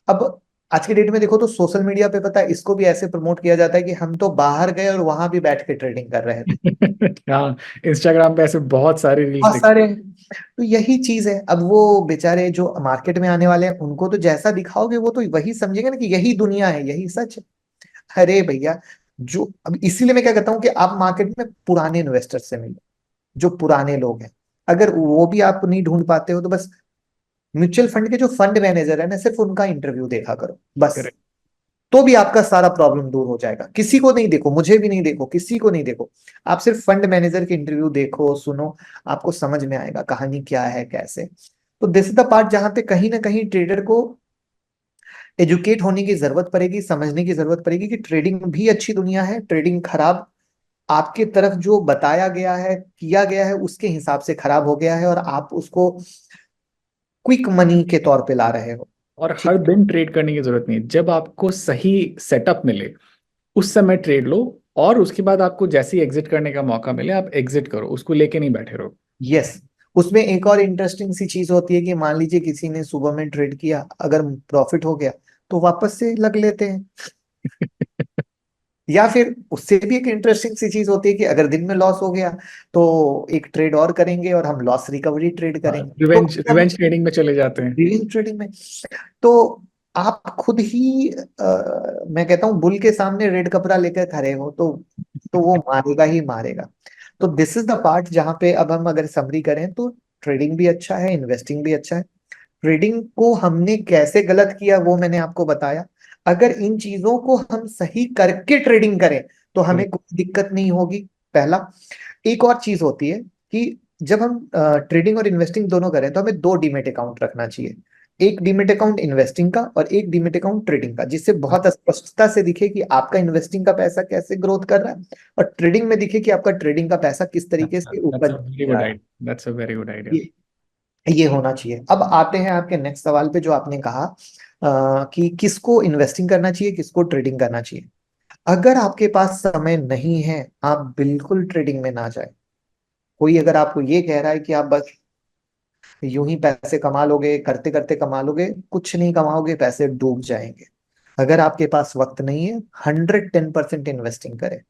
अब आज के डेट में देखो तो सोशल मीडिया पे पता है इसको भी ऐसे प्रमोट किया जाता है कि हम तो बाहर गए और वहां भी बैठ के ट्रेडिंग कर रहे थे। हाँ, इंस्टाग्राम पे ऐसे बहुत सारे रील्स बहुत दिख। सारे हैं। तो यही चीज है, अब वो बेचारे जो मार्केट में आने वाले हैं उनको तो जैसा दिखाओगे वो तो वही समझेंगे ना कि यही दुनिया है, यही सच है। अरे भैया, जो अब इसीलिए मैं क्या कहता हूँ कि आप मार्केट में पुराने इन्वेस्टर से मिलो, जो पुराने लोग हैं, अगर वो भी आप नहीं ढूंढ पाते हो तो बस म्यूचुअल फंड के जो फंड मैनेजर है ना, सिर्फ उनका इंटरव्यू देखा करो बस। करेक्ट। तो भी आपका सारा प्रॉब्लम दूर हो जाएगा। किसी को नहीं देखो, मुझे भी नहीं देखो, किसी को नहीं देखो, आप सिर्फ फंड मैनेजर के इंटरव्यू देखो, सुनो, आपको समझ में आएगा कहानी क्या है कैसे। तो दिस इज द पार्ट जहां पे कहीं ना कहीं ट्रेडर को एजुकेट होने की जरूरत पड़ेगी, समझने की जरूरत पड़ेगी कि ट्रेडिंग भी अच्छी दुनिया है, ट्रेडिंग खराब आपके तरफ जो बताया गया है, किया गया है, उसके हिसाब से खराब हो गया है, और आप उसको क्विक मनी के तौर पे ला रहे हो। और ठीक हर दिन ट्रेड करने की जरूरत नहीं है, जब आपको सही सेटअप मिले उस समय ट्रेड लो, और उसके बाद आपको जैसे ही एग्जिट करने का मौका मिले आप एग्जिट करो, उसको लेके नहीं बैठे रहो। यस। उसमें एक और इंटरेस्टिंग सी चीज होती है कि मान लीजिए किसी ने सुबह में ट्रेड किया, अगर प्रॉफिट हो गया तो वापस से लग लेते हैं। या फिर उससे भी एक इंटरेस्टिंग सी चीज होती है कि अगर दिन में लॉस हो गया तो एक ट्रेड और करेंगे और हम लॉस रिकवरी ट्रेड करेंगे, तो रिवेंज मतलब रिवेंज ट्रेडिंग में चले जाते हैं। ट्रेडिंग में। तो आप खुद ही मैं कहता हूँ बुल के सामने रेड कपड़ा लेकर खड़े हो, तो तो वो मारेगा ही मारेगा। तो दिस इज द पार्ट जहां पे अब हम अगर समरी करें तो ट्रेडिंग भी अच्छा है, इन्वेस्टिंग भी अच्छा है। ट्रेडिंग को हमने कैसे गलत किया वो मैंने आपको बताया। अगर इन चीजों को हम सही करके ट्रेडिंग करें तो हमें करेक्ट। कोई दिक्कत नहीं होगी। पहला, एक और चीज होती है कि जब हम ट्रेडिंग और इन्वेस्टिंग दोनों करें तो हमें दो डीमेट अकाउंट रखना चाहिए। एक डीमेट अकाउंट इन्वेस्टिंग का और एक डीमेट अकाउंट ट्रेडिंग का, जिससे बहुत स्पष्टता से दिखे कि आपका इन्वेस्टिंग का पैसा कैसे ग्रोथ कर रहा है और ट्रेडिंग में दिखे कि आपका ट्रेडिंग का पैसा किस तरीके से दैट्स ऊपर अ वेरी जा गुड रहा है। Idea, that's a very good idea. ये होना चाहिए। अब आते हैं आपके नेक्स्ट सवाल पे जो आपने कहा कि किसको इन्वेस्टिंग करना चाहिए, किसको ट्रेडिंग करना चाहिए। अगर आपके पास समय नहीं है, आप बिल्कुल ट्रेडिंग में ना जाए। कोई अगर आपको ये कह रहा है कि आप बस यूं ही पैसे कमा लोगे, करते करते कमा लोगे, कुछ नहीं कमाओगे, पैसे डूब जाएंगे। अगर आपके पास वक्त नहीं है, 110% इन्वेस्टिंग करें।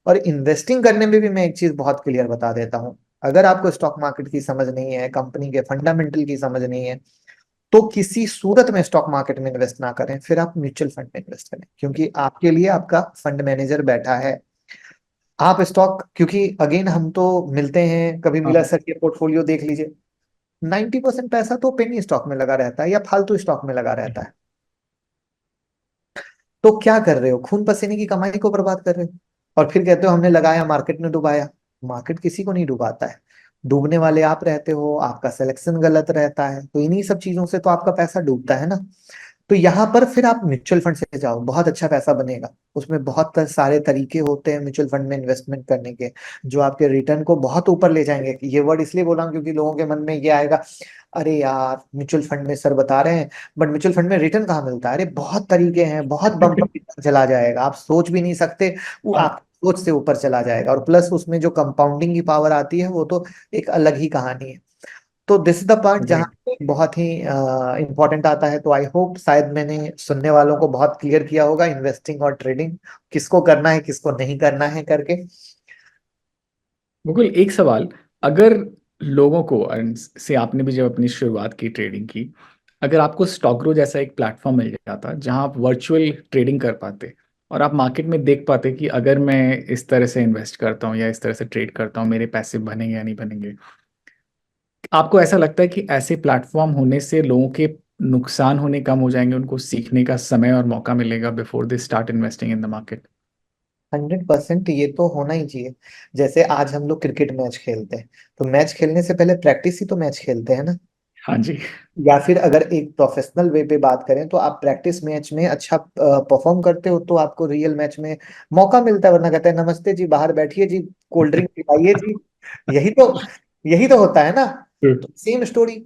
और इन्वेस्टिंग करने में भी मैं एक चीज बहुत क्लियर बता देता हूं। अगर आपको स्टॉक मार्केट की समझ नहीं है, कंपनी के फंडामेंटल की समझ नहीं है, तो किसी सूरत में स्टॉक मार्केट में इन्वेस्ट ना करें, फिर आप म्यूचुअल फंड में इन्वेस्ट करें, क्योंकि आपके लिए आपका फंड मैनेजर बैठा है। आप स्टॉक, क्योंकि अगेन हम तो मिलते हैं, कभी मिला हाँ। सर ये पोर्टफोलियो देख लीजिए, 90% पैसा तो पेनी स्टॉक में लगा रहता है या फालतू स्टॉक में लगा रहता है। तो क्या कर रहे हो, खून पसीने की कमाई को बर्बाद कर रहे हो। और फिर कहते हो हमने लगाया, मार्केट ने डुबाया। मार्केट किसी को नहीं डुबाता है, डूबने वाले आप रहते हो, आपका सिलेक्शन गलत रहता है, तो इन्हीं सब चीजों से तो आपका पैसा डूबता है ना। तो यहाँ पर फिर आप म्यूचुअल फंड से जाओ, बहुत अच्छा पैसा बनेगा। उसमें बहुत सारे तरीके होते हैं म्यूचुअल फंड में इन्वेस्टमेंट करने के, जो आपके रिटर्न को बहुत ऊपर ले जाएंगे। ये वर्ड इसलिए बोला हूं क्योंकि लोगों के मन में ये आएगा, अरे यार म्यूचुअल फंड में सर बता रहे हैं, बट म्यूचुअल फंड में रिटर्न कहाँ मिलता है। अरे बहुत तरीके हैं, बहुत बम्पर रिटर्न चला जाएगा, आप सोच भी नहीं सकते। वो हाँ। आप सोच से ऊपर चला जाएगा, और प्लस उसमें जो कंपाउंडिंग की पावर आती है वो तो एक अलग ही कहानी है। तो दिस इज द पार्ट जहाँ Agreed. पे बहुत ही इंपॉर्टेंट आता है। तो आई होप शायद मैंने सुनने वालों को बहुत क्लियर किया होगा इन्वेस्टिंग और ट्रेडिंग किसको करना है, किसको नहीं करना है करके। मुकुल, एक सवाल, अगर लोगों को से आपने भी जब अपनी शुरुआत की ट्रेडिंग की, अगर आपको स्टॉकरो जैसा एक प्लेटफॉर्म मिल जाता जहां आप वर्चुअल ट्रेडिंग कर पाते और आप मार्केट में देख पाते कि अगर मैं इस तरह से इन्वेस्ट करता हूँ या इस तरह से ट्रेड करता हूँ मेरे पैसे बनेंगे या नहीं बनेंगे, आपको ऐसा लगता है कि ऐसे प्लेटफॉर्म होने से लोगों के नुकसान होने कम हो जाएंगे, उनको सीखने का समय और मौका मिलेगा before they start investing in the market? 100% ये तो होना ही चाहिए। जैसे आज हम लोग क्रिकेट मैच खेलते हैं, तो मैच खेलने से पहले प्रैक्टिस ही तो मैच खेलते हैं ना। हाँ जी। या फिर अगर एक प्रोफेशनल वे पे बात करें तो आप प्रैक्टिस मैच में अच्छा परफॉर्म करते हो तो आपको रियल मैच में मौका मिलता है, वरना कहते हैं नमस्ते जी, बाहर बैठिए जी, कोल्ड ड्रिंक पिलाइए जी। यही तो यही तो होता है ना। तो सेम स्टोरी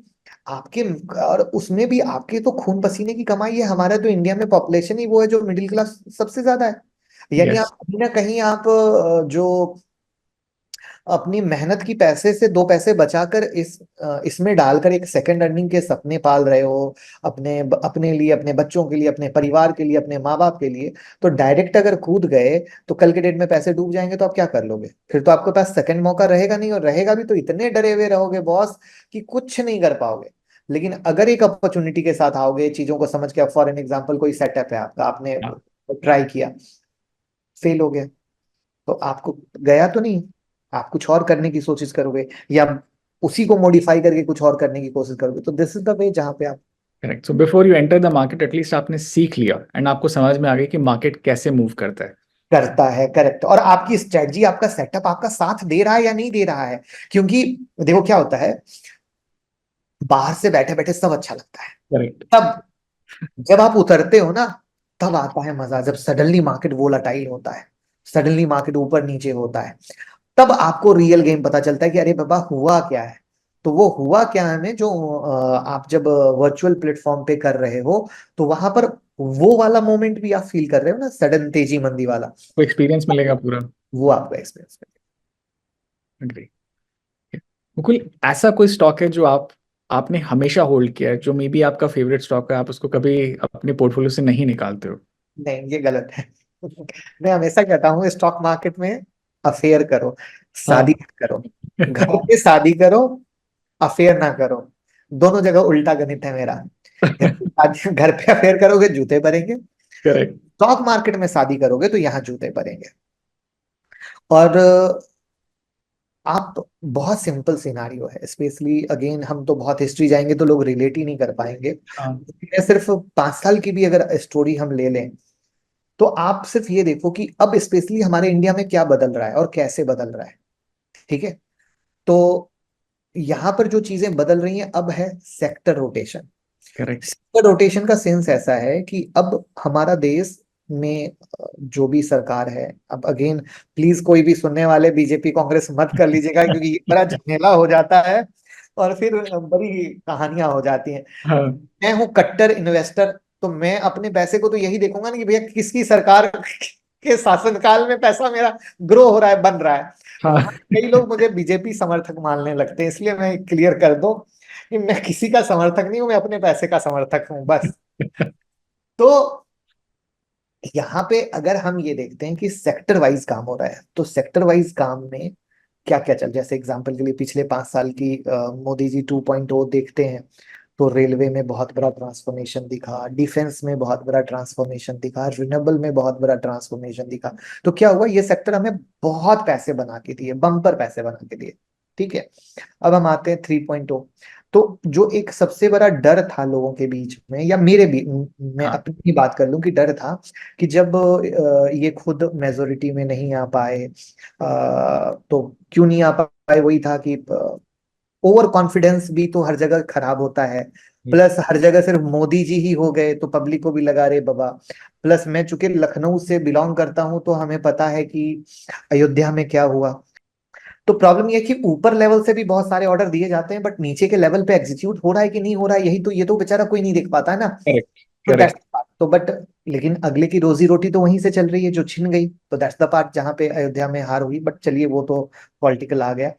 आपके, और उसमें भी आपके तो खून पसीने की कमाई है। हमारा तो इंडिया में पॉपुलेशन ही वो है जो मिडिल क्लास सबसे ज्यादा है। यानी यस। आप कहीं ना कहीं आप जो अपनी मेहनत की पैसे से दो पैसे बचाकर इसमें डालकर एक सेकंड अर्निंग के सपने पाल रहे हो, अपने अपने लिए, अपने बच्चों के लिए, अपने परिवार के लिए, अपने माँ बाप के लिए। तो डायरेक्ट अगर कूद गए तो कल के डेट में पैसे डूब जाएंगे तो आप क्या कर लोगे। फिर तो आपके पास सेकंड मौका रहेगा नहीं, और रहेगा भी तो इतने डरे हुए रहोगे बॉस कि कुछ नहीं कर पाओगे। लेकिन अगर एक अपॉर्चुनिटी के साथ आओगे, चीजों को समझ के, फॉर एन एग्जाम्पल कोई सेटअप है आपका, आपने हाँ। ट्राई किया, फेल हो गया, तो आपको गया तो नहीं, आप कुछ और करने की कोशिश करोगे, या उसी को मॉडिफाई करके कुछ और करने की कोशिश करोगे। तो दिस इज द वे जहां पे आप correct, so before you enter the market at least आपने सीख लिया एंड आपको समझ में आ गया कि मार्केट कैसे मूव करता है। करता है। करेक्ट। और आपकी स्ट्रेटजी, आपका सेटअप आपका साथ दे रहा है या नहीं दे रहा है। क्योंकि देखो क्या होता है, बाहर से बैठे बैठे सब अच्छा लगता है, करेक्ट। तब जब आप उतरते हो ना, तब आता है मजा। जब सडनली मार्केट वोलाटाइल होता है, सडनली मार्केट ऊपर नीचे होता है, तब आपको रियल गेम पता चलता है कि अरे बाबा हुआ क्या है। तो वो हुआ क्या है में जो आप जब वर्चुअल प्लेटफॉर्म पे कर रहे हो, तो वहां पर वो वाला मोमेंट भी आप फील कर रहे हो ना, सडन तेजी मंदी वाला, कोई एक्सपीरियंस मिलेगा पूरा। वो आपका एक्सपीरियंस। Agree. मुकुल, ऐसा कोई स्टॉक है जो आपने हमेशा होल्ड किया है, जो मे बी आपका फेवरेट स्टॉक है, आप उसको कभी अपने पोर्टफोलियो से नहीं निकालते हो? नहीं, ये गलत है। मैं हमेशा कहता हूँ स्टॉक मार्केट में अफेयर करो, शादी हाँ। मत करो। घर पे शादी करो, अफेयर ना करो। दोनों जगह उल्टा गणित है मेरा। घर पे अफेयर करोगे जूते पड़ेंगे, करेक्ट। स्टॉक मार्केट में शादी करोगे तो यहाँ जूते पड़ेंगे। और आप, बहुत सिंपल सिनारियो है, स्पेशली अगेन हम तो बहुत हिस्ट्री जाएंगे तो लोग रिलेट ही नहीं कर पाएंगे। हाँ मैं सिर्फ 5 साल की भी अगर स्टोरी हम ले लें, तो आप सिर्फ ये देखो कि अब स्पेशली हमारे इंडिया में क्या बदल रहा है और कैसे बदल रहा है। ठीक है। तो यहाँ पर जो चीजें बदल रही हैं अब है sector rotation. Correct. Sector rotation का सेंस ऐसा है कि अब हमारा देश में जो भी सरकार है, अब अगेन प्लीज कोई भी सुनने वाले बीजेपी कांग्रेस मत कर लीजिएगा, क्योंकि ये बड़ा झमेला हो जाता है और फिर बड़ी कहानियां हो जाती हैं। हाँ मैं हूं कट्टर इन्वेस्टर, तो मैं अपने पैसे को तो यही देखूंगा ना कि भैया किसकी सरकार के शासनकाल में पैसा मेरा ग्रो हो रहा है, बन रहा है। वहां हाँ। कई लोग मुझे बीजेपी समर्थक मानने लगते हैं, इसलिए मैं क्लियर कर दूं कि मैं किसी का समर्थक नहीं हूं, मैं अपने पैसे का समर्थक हूं बस। तो यहाँ पे अगर हम ये देखते हैं कि सेक्टर वाइज काम हो रहा है, तो सेक्टर वाइज काम में क्या क्या चल, जैसे एग्जांपल के लिए पिछले 5 साल की मोदी जी 2.0 देखते हैं, तो रेलवे में बहुत बड़ा ट्रांसफॉर्मेशन दिखा, डिफेंस में बहुत बड़ा ट्रांसफॉर्मेशन दिखा, रिन्यूएबल में बहुत बड़ा ट्रांसफॉर्मेशन दिखा। तो क्या हुआ, ये सेक्टर हमें बहुत पैसे बना के दिए, बम्पर पैसे बना के दिए। ठीक है। अब हम आते हैं 3.0। तो जो एक सबसे बड़ा डर था लोगों के बीच में, या मेरे भी, मैं हाँ अपनी ही बात कर लूं कि डर था कि जब ये खुद मेजोरिटी में नहीं आ पाए, तो क्यों नहीं आ पाए, वही था कि ओवर कॉन्फिडेंस भी तो हर जगह खराब होता है। प्लस हर जगह सिर्फ मोदी जी ही हो गए तो पब्लिक को भी लगा रे बाबा। प्लस मैं चूंकि लखनऊ से बिलोंग करता हूं, तो हमें पता है कि अयोध्या में क्या हुआ। तो प्रॉब्लम ये है कि ऊपर लेवल से भी बहुत सारे ऑर्डर दिए जाते हैं, बट नीचे के लेवल पे एग्जीक्यूट हो रहा है कि नहीं हो रहा है, यही तो, ये तो बेचारा कोई नहीं देख पाता है ना। करेक्ट तो दैट्स करेक्ट। तो बट लेकिन अगले की रोजी रोटी तो वहीं से चल रही है जो छिन गई, तो दैट्स द पार्ट जहाँ पे अयोध्या में हार हुई। बट चलिए वो तो पॉलिटिकल आ गया।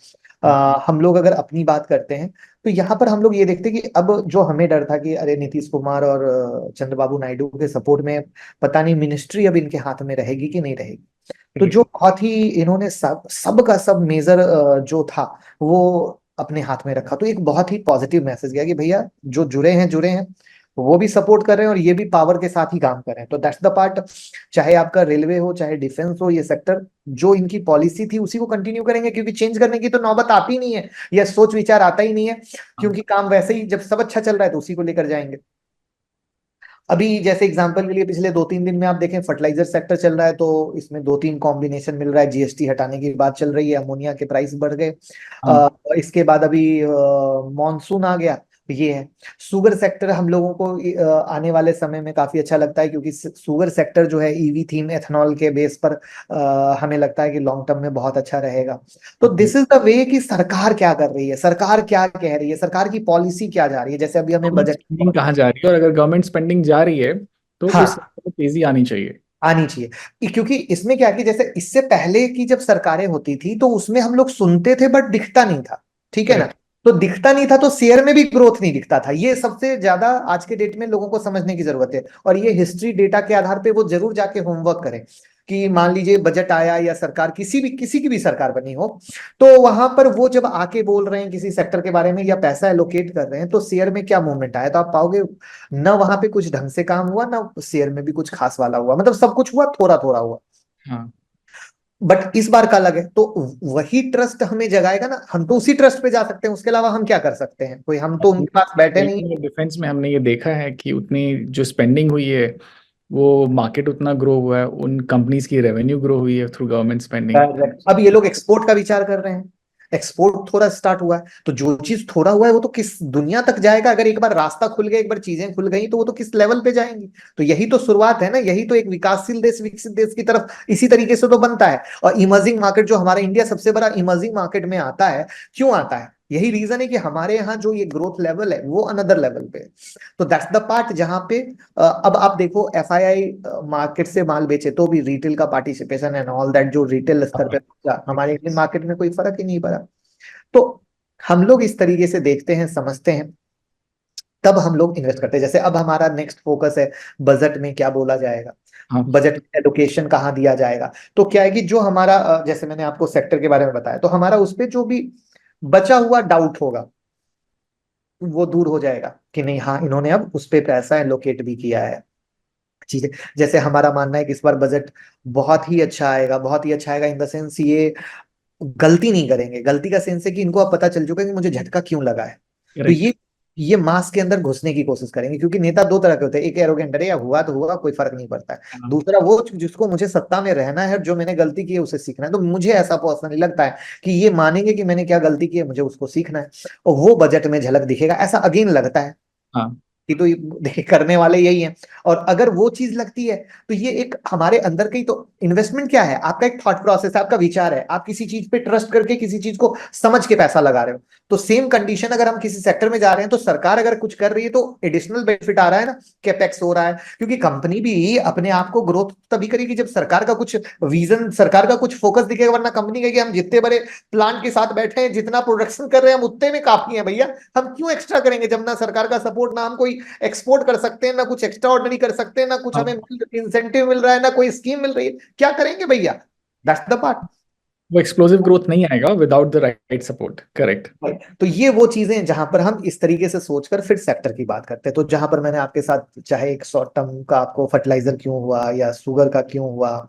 हम लोग अगर अपनी बात करते हैं, तो यहाँ पर हम लोग ये देखते हैं कि अब जो हमें डर था कि अरे नीतीश कुमार और चंद्रबाबू नायडू के सपोर्ट में पता नहीं मिनिस्ट्री अब इनके हाथ में रहेगी कि नहीं रहेगी। तो जो बहुत ही इन्होंने सब का सब मेजर जो था वो अपने हाथ में रखा, तो एक बहुत ही पॉजिटिव मैसेज गया कि भैया जो जुड़े हैं जुड़े हैं, वो भी सपोर्ट कर रहे हैं और ये भी पावर के साथ ही काम कर रहे हैं। तो दैट्स द पार्ट, चाहे आपका रेलवे हो चाहे डिफेंस हो, ये सेक्टर जो इनकी पॉलिसी थी उसी को कंटिन्यू करेंगे, क्योंकि चेंज करने की तो नौबत आती नहीं है, या सोच विचार आता ही नहीं है, हाँ क्योंकि काम वैसे ही जब सब अच्छा चल रहा है तो उसी को लेकर जाएंगे। अभी जैसे एग्जांपल के लिए पिछले 2-3 दिन में आप देखें, फर्टिलाइजर सेक्टर चल रहा है, तो इसमें 2-3 कॉम्बिनेशन मिल रहा है, जीएसटी हटाने की बात चल रही है, अमोनिया के प्राइस बढ़ गए। हाँ। इसके बाद अभी मॉनसून आ गया, ये है। शुगर सेक्टर हम लोगों को आने वाले समय में काफी अच्छा लगता है, क्योंकि शुगर सेक्टर जो है ईवी थीम एथेनॉल के बेस पर हमें लगता है कि लॉन्ग टर्म में बहुत अच्छा रहेगा। तो दिस इज द वे कि सरकार क्या कर रही है, सरकार क्या कह रही है, सरकार की पॉलिसी क्या जा रही है, जैसे अभी हमें गवर्नमेंट बजट स्पेंडिंग कहाँ जा रही है, और अगर गवर्नमेंट स्पेंडिंग जा रही है तो उस हाँ sector में तेजी आनी चाहिए। आनी चाहिए। क्योंकि इसमें क्या है कि जैसे इससे पहले की जब सरकारें होती थी तो उसमें हम लोग सुनते थे बट दिखता नहीं था। ठीक है ना। करेक्ट। तो दिखता नहीं था तो शेयर में भी ग्रोथ नहीं दिखता था, ये सबसे ज्यादा आज के डेट में लोगों को समझने की जरूरत है। और ये हिस्ट्री डेटा के आधार पे वो जरूर जाके होमवर्क करें कि मान लीजिए बजट आया या सरकार किसी की भी सरकार बनी हो, तो वहां पर वो जब आके बोल रहे हैं किसी सेक्टर के बारे में या पैसा एलोकेट कर रहे हैं, तो शेयर में क्या मूवमेंट आया, तो आप पाओगे ना वहां पे कुछ ढंग से काम हुआ, ना शेयर में भी कुछ खास वाला हुआ, मतलब सब कुछ हुआ, थोड़ा थोड़ा हुआ। हाँ। बट इस बार का अलग है, तो वही ट्रस्ट हमें जगाएगा ना, हम तो उसी ट्रस्ट पे जा सकते हैं, उसके अलावा हम क्या कर सकते हैं, कोई हम तो उनके पास बैठे नहीं। रेलवे और डिफेंस में हमने ये देखा है कि उतनी जो स्पेंडिंग हुई है, वो मार्केट उतना ग्रो हुआ है, उन कंपनीज की रेवेन्यू ग्रो हुई है थ्रू गवर्नमेंट स्पेंडिंग। Correct. अब ये लोग एक्सपोर्ट का विचार कर रहे हैं, एक्सपोर्ट थोड़ा स्टार्ट हुआ है, तो जो चीज थोड़ा हुआ है वो तो किस दुनिया तक जाएगा, अगर एक बार रास्ता खुल गया, एक बार चीजें खुल गई, तो वो तो किस लेवल पे जाएंगी। तो यही तो शुरुआत है ना, यही तो एक विकासशील देश विकसित देश की तरफ इसी तरीके से तो बनता है। और इमर्जिंग मार्केट जो हमारा इंडिया सबसे बड़ा इमर्जिंग मार्केट में आता है, क्यों आता है, यही रीजन है कि हमारे यहाँ जो ये ग्रोथ लेवल है वो अनदर लेवल पे है। तो दैट्स द पार्ट जहां पे अब आप देखो एफआईआई मार्केट से माल बेचे तो भी रिटेल का पार्टिसिपेशन एंड ऑल दैट जो रिटेल स्तर पे पहुंचा, हमारे इंडियन मार्केट में कोई फर्क ही नहीं पड़ा। तो हम लोग इस तरीके से देखते हैं, समझते हैं, तब हम लोग इन्वेस्ट करते हैं। जैसे अब हमारा नेक्स्ट फोकस है बजट में क्या बोला जाएगा, हाँ बजट में एलोकेशन कहाँ दिया जाएगा। तो क्या है कि जो हमारा जैसे मैंने आपको सेक्टर के बारे में बताया, तो हमारा उस पे जो भी बचा हुआ डाउट होगा वो दूर हो जाएगा कि नहीं हाँ इन्होंने अब उस पे पैसा एलोकेट भी किया है। चीजें। जैसे हमारा मानना है कि इस बार बजट बहुत ही अच्छा आएगा, बहुत ही अच्छा आएगा इन द सेंस ये गलती नहीं करेंगे। गलती का सेंस है कि इनको अब पता चल चुका है कि मुझे झटका क्यों लगा है। तो करेक्ट। ये मास के अंदर घुसने की कोशिश करेंगे, क्योंकि नेता दो तरह के होते हैं। एक एरोगेंट, अरे या हुआ तो हुआ, कोई फर्क नहीं पड़ता है। हाँ। दूसरा वो जिसको मुझे सत्ता में रहना है और जो मैंने गलती की है उसे सीखना है। तो मुझे ऐसा पर्सनली लगता है कि ये मानेंगे कि मैंने क्या गलती की है, मुझे उसको सीखना है, और वो बजट में झलक दिखेगा, ऐसा अगेन लगता है हाँ। कि तो देखिए करने वाले यही हैं। और अगर वो चीज लगती है तो ये एक हमारे अंदर की तो इन्वेस्टमेंट क्या है, आपका एक थॉट प्रोसेस है, आपका विचार है, आप किसी चीज पे ट्रस्ट करके किसी चीज को समझ के पैसा लगा रहे हो। तो सेम कंडीशन अगर हम किसी सेक्टर में जा रहे हैं तो सरकार अगर कुछ कर रही है तो एडिशनल बेनिफिट आ रहा है ना, कैपेक्स हो रहा है, क्योंकि कंपनी भी अपने आप को ग्रोथ तभी करेगी जब सरकार का कुछ विजन, सरकार का कुछ फोकस दिखेगा। वरना कंपनी कहेगी हम जितने बड़े प्लांट के साथ बैठे हैं, जितना प्रोडक्शन कर रहे हैं हम उतने में काफी है भैया, हम क्यों एक्स्ट्रा करेंगे, जब ना सरकार का सपोर्ट, ना हम कोई एक्सपोर्ट कर सकते हैं, ना कुछ एक्स्ट्रा ऑर्डिनरी कर सकते हैं, ना कुछ हमें हाँ, इंसेंटिव मिल रहा है, ना कोई स्कीम मिल रही है, क्या करेंगे भैया। That's the part. वो एक्सप्लोसिव ग्रोथ नहीं आएगा without the right support. Correct. तो ये वो चीजें हैं जहां पर हम इस तरीके से सोचकर फिर सेक्टर की बात करते हैं। तो जहां पर मैंने आपके साथ चाहे एक शॉर्ट टर्म का आपको फर्टिलाइजर क्यों हुआ या शुगर का क्यों हुआ,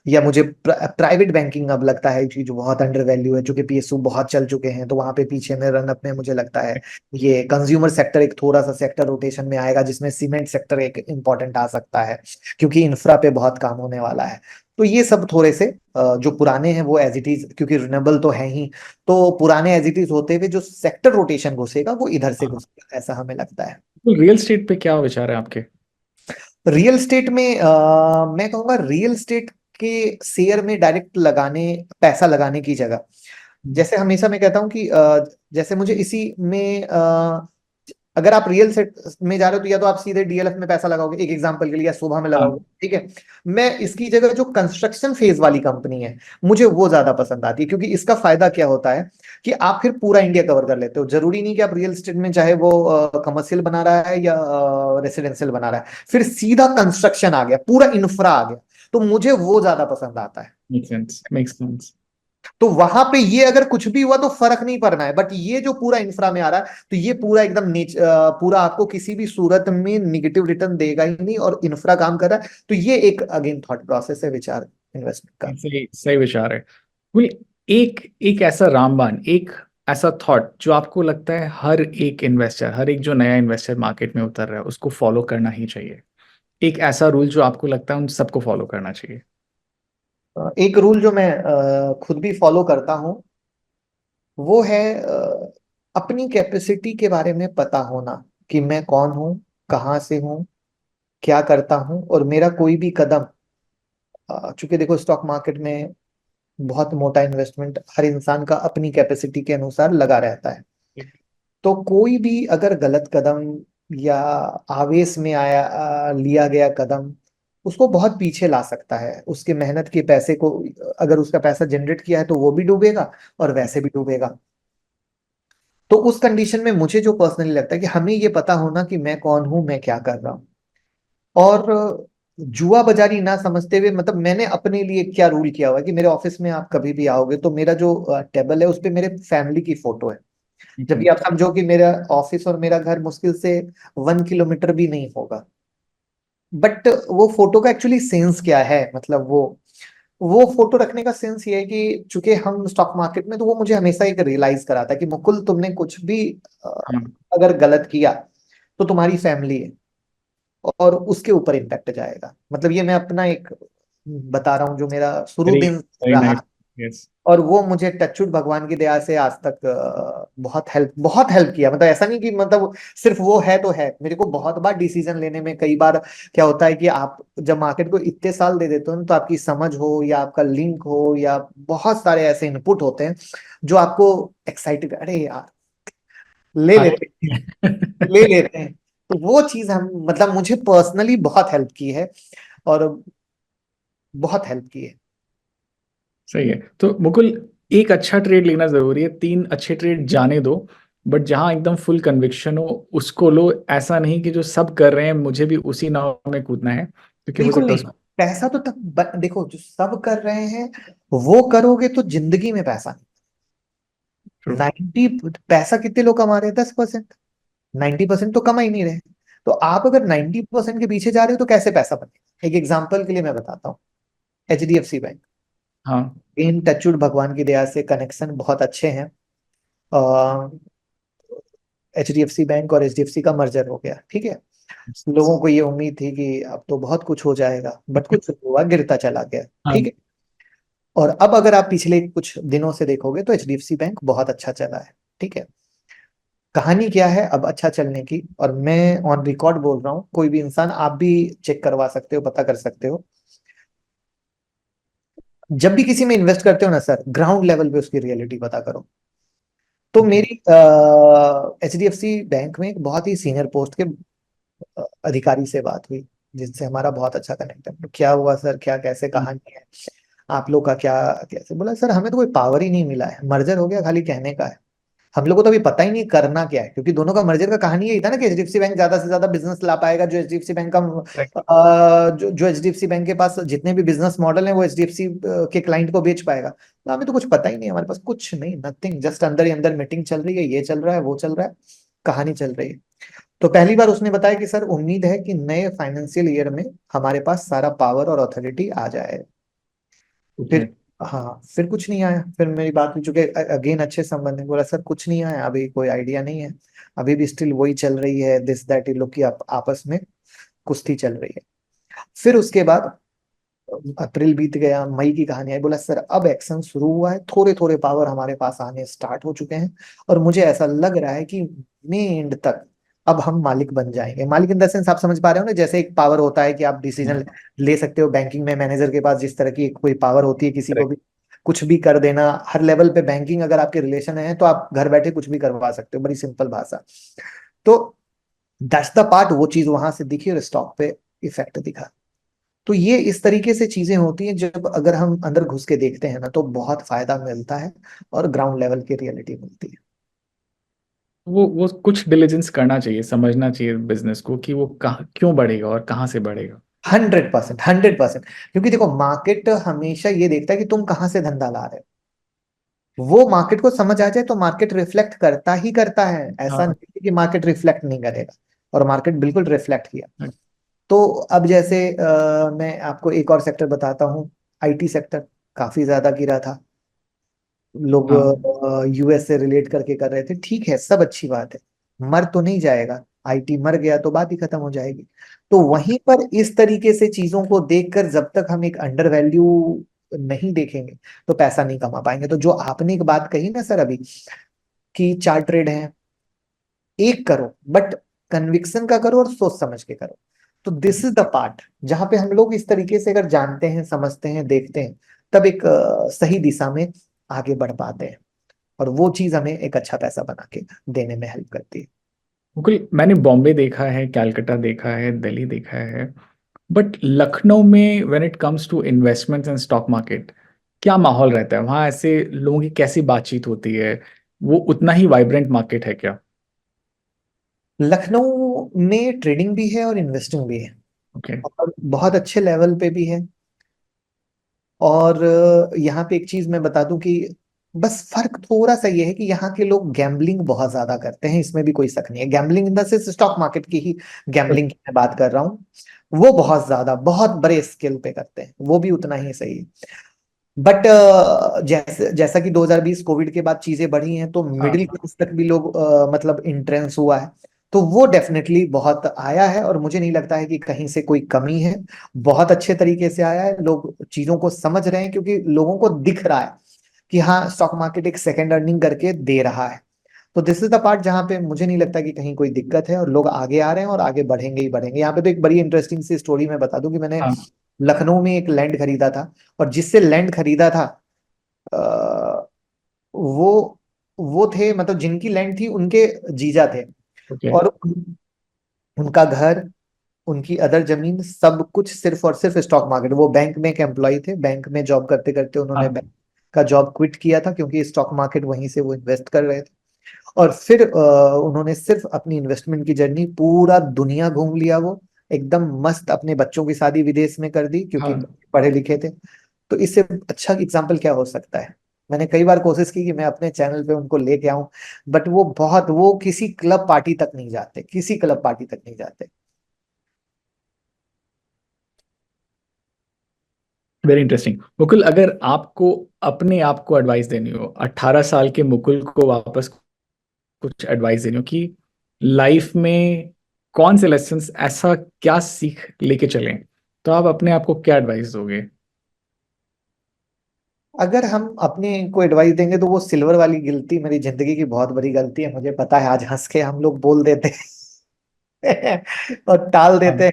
या मुझे प्राइवेट बैंकिंग अब लगता है कि जो बहुत अंडर वैल्यू है, चूंकि पीएसयू बहुत चल चुके हैं तो वहां पे पीछे में रन अप में मुझे लगता है ये कंज्यूमर सेक्टर एक थोड़ा सा सेक्टर रोटेशन में आएगा, जिसमें सीमेंट सेक्टर एक इंपॉर्टेंट आ सकता है, क्योंकि इंफ्रा पे बहुत काम होने वाला है। तो ये सब थोड़े से जो पुराने हैं वो एज इट इज, क्योंकि रिन्यूएबल तो है ही, तो पुराने एज इट इज होते हुए जो सेक्टर रोटेशन घुसेगा वो इधर से हाँ। घुसेगा, ऐसा हमें लगता है। तो रियल स्टेट पे क्या विचार है आपके? रियल स्टेट में मैं कहूंगा रियल स्टेट के शेयर में डायरेक्ट लगाने, पैसा लगाने की जगह, जैसे हमेशा मैं कहता हूं कि जैसे मुझे इसी में अगर आप रियल सेट में जा रहे हो तो या तो आप सीधे डीएलएफ में पैसा लगाओगे, एक एग्जांपल के लिए, या शोभा में लगाओगे, हाँ। ठीक है। मैं इसकी जगह जो कंस्ट्रक्शन फेज वाली कंपनी है मुझे वो ज्यादा पसंद आती है, क्योंकि इसका फायदा क्या होता है कि आप फिर पूरा इंडिया कवर कर लेते हो। जरूरी नहीं कि आप रियल एस्टेट में चाहे वो कमर्शियल बना रहा है या रेसिडेंशियल बना रहा है, फिर सीधा कंस्ट्रक्शन आ गया, पूरा इंफ्रा आ गया, तो मुझे वो ज्यादा पसंद आता है। Make sense, make sense. तो वहां पे ये अगर कुछ भी हुआ तो फर्क नहीं पड़ना है, बट ये जो पूरा इंफ्रा में आ रहा है तो ये पूरा एकदम पूरा आपको किसी भी सूरत में निगेटिव रिटर्न देगा ही नहीं, और इंफ्रा काम कर रहा है, तो ये एक अगेन थॉट प्रोसेस है विचार इन्वेस्टमेंट का। सही सही विचार है। कोई एक एक ऐसा रामबाण, एक ऐसा थॉट जो आपको लगता है हर एक इन्वेस्टर, हर एक जो नया इन्वेस्टर मार्केट में उतर रहा है उसको फॉलो करना ही चाहिए। एक ऐसा रूल जो आपको लगता है उन सबको फॉलो करना चाहिए। एक रूल जो मैं खुद भी फॉलो करता हूँ वो है अपनी कैपेसिटी के बारे में पता होना, कि मैं कौन हूँ, कहाँ से हूँ, क्या करता हूँ, और मेरा कोई भी कदम, चूंकि देखो स्टॉक मार्केट में बहुत मोटा इन्वेस्टमेंट हर इंसान का अपनी कैपेसिटी के अनुसार लगा रहता है। तो कोई भी अगर गलत कदम या आवेश में लिया गया कदम उसको बहुत पीछे ला सकता है, उसके मेहनत के पैसे को, अगर उसका पैसा जनरेट किया है तो वो भी डूबेगा और वैसे भी डूबेगा। तो उस कंडीशन में मुझे जो पर्सनली लगता है कि हमें ये पता होना कि मैं कौन हूं, मैं क्या कर रहा हूँ, और जुआ बाजारी ना समझते हुए, मतलब मैंने अपने लिए क्या रूल किया हुआ है कि मेरे ऑफिस में आप कभी भी आओगे तो मेरा जो टेबल है उस पे मेरे फैमिली की फोटो है। जबकि आप समझो कि मेरा ऑफिस और मेरा घर मुश्किल से 1 किलोमीटर भी नहीं होगा, बट वो फोटो का एक्चुअली सेंस क्या है, मतलब वो फोटो रखने का सेंस ये है कि चूंकि हम स्टॉक मार्केट में, तो वो मुझे हमेशा एक रियलाइज कराता है कि मुकुल तुमने कुछ भी अ, हाँ। अगर गलत किया तो तुम्हारी फैमिली है और उसके ऊपर इम्पैक्ट जाएगा। मतलब ये मैं अपना एक बता रहा हूँ जो मेरा शुरू वेरी दिन वेरी रहा, नाइस। यस। और वो मुझे टचवुड भगवान की दया से आज तक बहुत हेल्प किया। मतलब ऐसा नहीं कि मतलब सिर्फ वो है तो है, मेरे को बहुत बार डिसीजन लेने में, कई बार क्या होता है कि आप जब मार्केट को इतने साल दे देते हो ना, तो आपकी समझ हो या आपका लिंक हो या बहुत सारे ऐसे इनपुट होते हैं जो आपको एक्साइटेड, अरे यार ले हाँ। लेते हैं, ले लेते हैं। तो वो चीज हम, मतलब मुझे पर्सनली बहुत हेल्प की है, और बहुत हेल्प की है। सही है। तो मुकुल, एक अच्छा ट्रेड लेना जरूरी है, तीन अच्छे ट्रेड जाने दो, बट जहां एकदम फुल कन्विक्शन हो उसको लो। ऐसा नहीं कि जो सब कर रहे हैं मुझे भी उसी नाव में कूदना है, क्योंकि हो बिल्कुल सकता है नहीं, पैसा तो तब देखो जो सब कर रहे हैं वो करोगे तो जिंदगी में पैसा उसको। 90, पैसा कितने लोग कमा रहे हैं, 10%, 90% तो कमा ही नहीं रहे। तो आप अगर 90% के पीछे जा रहे हो तो कैसे पैसा बनेगा? एक एग्जांपल के लिए मैं बताता हूँ, HDFC बैंक। हाँ। इन टचवुड भगवान की दया से कनेक्शन बहुत अच्छे हैं। HDFC बैंक और HDFC का मर्जर हो गया, ठीक है। लोगों को ये उम्मीद थी कि अब तो बहुत कुछ हो जाएगा, बट कुछ नहीं हुआ, गिरता चला गया, हाँ। ठीक है। और अब अगर आप पिछले कुछ दिनों से देखोगे तो HDFC बैंक बहुत अच्छा चला है, ठीक है। कहानी क्या है अब अच्छा चलने की, और मैं ऑन रिकॉर्ड बोल रहा हूँ, कोई भी इंसान, आप भी चेक करवा सकते हो, पता कर सकते हो। जब भी किसी में इन्वेस्ट करते हो ना सर, ग्राउंड लेवल पे उसकी रियलिटी पता करो। तो ओके। मेरी HDFC बैंक में एक बहुत ही सीनियर पोस्ट के अधिकारी से बात हुई, जिनसे हमारा बहुत अच्छा कनेक्ट है। तो क्या हुआ सर, क्या कैसे हाँ। कहानी है, आप लोग का क्या कैसे? बोला सर हमें तो कोई पावर ही नहीं मिला है, मर्जर हो गया, खाली कहने का है। हम लोग को तो अभी पता ही नहीं करना क्या है, क्योंकि दोनों का मर्जर का कहानी यही था ना कि HDFC बैंक ज्यादा से ज्यादा बिजनेस ला पाएगा, जो HDFC बैंक का Correct. जो HDFC बैंक के पास जितने भी बिजनेस मॉडल है वो HDFC के क्लाइंट को बेच पाएगा। तो हमें तो कुछ पता ही नहीं, हमारे पास कुछ नहीं, नथिंग, जस्ट अंदर ही अंदर मीटिंग चल रही है, ये चल रहा है, वो चल रहा है, कहानी चल रही है। तो पहली बार उसने बताया कि सर उम्मीद है कि नए फाइनेंशियल ईयर में हमारे पास सारा पावर और अथॉरिटी आ जाए। ओके। फिर, हाँ, फिर कुछ नहीं आया। फिर मेरी बात हुई, चूंकि अगेन अच्छे संबंध है, बोला सर कुछ नहीं आया, अभी कोई आइडिया नहीं है, अभी भी स्टिल वही चल रही है, दिस दैट, ये लोग की आपस में कुश्ती चल रही है। फिर उसके बाद अप्रैल बीत गया, मई की कहानी आई, बोला सर अब एक्शन शुरू हुआ है, थोड़े थोड़े पावर हमारे पास आने स्टार्ट हो चुके हैं, और मुझे ऐसा लग रहा है कि मई एंड तक अब हम मालिक बन जाएंगे। मालिक इन द सेंस, आप समझ पा रहे हो ना, जैसे एक पावर होता है कि आप डिसीजन ले सकते हो बैंकिंग में, मैनेजर के पास जिस तरह की कोई पावर होती है किसी को करेक्ट। भी कुछ भी कर देना, हर लेवल पे बैंकिंग अगर आपके रिलेशन है तो आप घर बैठे कुछ भी करवा सकते हो, बड़ी सिंपल भाषा। तो दैट्स द पार्ट, वो चीज वहां से दिखी और स्टॉक पे इफेक्ट दिखा। तो ये इस तरीके से चीजें होती हैं, जब अगर हम अंदर घुस के देखते हैं ना तो बहुत फायदा मिलता है, और ग्राउंड लेवल की रियलिटी मिलती है। वो कुछ डिलीजेंस करना चाहिए, समझना चाहिए बिजनेस को कि वो कहाँ क्यों बढ़ेगा और कहाँ से बढ़ेगा। 100%, 100%। क्योंकि देखो, मार्केट हमेशा ये देखता है कि तुम कहाँ से धंधा ला रहे हो। वो मार्केट को समझ आ जाए तो मार्केट रिफ्लेक्ट करता ही करता है, ऐसा हाँ। नहीं है कि मार्केट रिफ्लेक्ट नहीं करेगा। और मार्केट बिल्कुल रिफ्लेक्ट किया। तो अब जैसे मैं आपको एक और सेक्टर बताता हूँ, IT सेक्टर काफी ज्यादा गिरा था। लोग हाँ। US से रिलेट करके कर रहे थे, ठीक है, सब अच्छी बात है, मर तो नहीं जाएगा। IT मर गया तो बात ही खत्म हो जाएगी। तो वहीं पर इस तरीके से चीजों को देखकर जब तक हम एक अंडर वैल्यू नहीं देखेंगे तो पैसा नहीं कमा पाएंगे। तो जो आपने एक बात कही ना सर अभी, कि चार ट्रेड है, एक करो बट कन्विक्शन का करो और सोच समझ के करो। तो दिस इज द पार्ट जहां पे हम लोग इस तरीके से अगर जानते हैं, समझते हैं, देखते हैं, तब एक सही दिशा में आगे बढ़ पाते हैं, और वो चीज हमें एक अच्छा पैसा बना के देने में हेल्प करती है। बिल्कुल। मैंने बॉम्बे देखा है, कलकत्ता देखा है, दिल्ली देखा है, बट लखनऊ में when it comes to investments and stock market, क्या माहौल रहता है वहाँ? ऐसे लोगों की कैसी बातचीत होती है? वो उतना ही वाइब्रेंट मार्केट है क्या? लखनऊ में ट्रेडिंग भी है और इन्वेस्टिंग भी है, ओके। और बहुत अच्छे लेवल पे भी है। और यहाँ पे एक चीज मैं बता दूं कि बस फर्क थोड़ा सा ये है कि यहाँ के लोग गैम्बलिंग बहुत ज्यादा करते हैं, इसमें भी कोई शक नहीं है। Gambling in the sense stock market की ही गैम्बलिंग की मैं बात कर रहा हूँ। वो बहुत ज्यादा, बहुत बड़े स्केल पे करते हैं, वो भी उतना ही सही है। बट जैसे जैसा कि 2020 कोविड के बाद चीजें बढ़ी हैं, तो हाँ। मिडिल क्लास तक भी लोग मतलब इंट्रेंस हुआ है। तो वो डेफिनेटली बहुत आया है, और मुझे नहीं लगता है कि कहीं से कोई कमी है। बहुत अच्छे तरीके से आया है, लोग चीजों को समझ रहे हैं, क्योंकि लोगों को दिख रहा है कि हाँ, स्टॉक मार्केट एक सेकेंड अर्निंग करके दे रहा है। तो दिस इज द पार्ट जहाँ पे मुझे नहीं लगता कि कहीं कोई दिक्कत है, और लोग आगे आ रहे हैं और आगे बढ़ेंगे ही बढ़ेंगे। यहाँ पे तो एक बड़ी इंटरेस्टिंग सी स्टोरी मैं बता दूं कि मैंने हाँ। लखनऊ में एक लैंड खरीदा था, और जिससे लैंड खरीदा था अ, वो थे, मतलब जिनकी लैंड थी उनके जीजा थे। ओके। और उनका घर, उनकी अदर जमीन, सब कुछ सिर्फ और सिर्फ स्टॉक मार्केट। वो बैंक में एक एम्प्लॉय थे, बैंक में जॉब करते करते उन्होंने हाँ। बैंक का जॉब क्विट किया था, क्योंकि स्टॉक मार्केट वहीं से वो इन्वेस्ट कर रहे थे। और फिर उन्होंने सिर्फ अपनी इन्वेस्टमेंट की जर्नी, पूरा दुनिया घूम लिया वो, एकदम मस्त। अपने बच्चों की शादी विदेश में कर दी, क्योंकि हाँ। पढ़े लिखे थे। तो इससे अच्छा एग्जाम्पल क्या हो सकता है? मैंने कई बार कोशिश की कि मैं अपने चैनल पे उनको लेके आऊं, बट वो किसी क्लब पार्टी तक नहीं जाते, किसी क्लब पार्टी तक नहीं जाते। Very interesting. मुकुल, अगर आपको अपने आप को एडवाइस देनी हो, 18 साल के मुकुल को वापस कुछ एडवाइस देनी हो कि लाइफ में कौन से लेसन्स, ऐसा क्या सीख लेके चलें, तो आप अपने आप को क्या एडवाइस दोगे? अगर हम अपने को एडवाइस देंगे तो वो सिल्वर वाली गलती मेरी जिंदगी की बहुत बड़ी गलती है, मुझे पता है। आज हंस के हम लोग बोल देते हैं और टाल देते हाँ। हैं,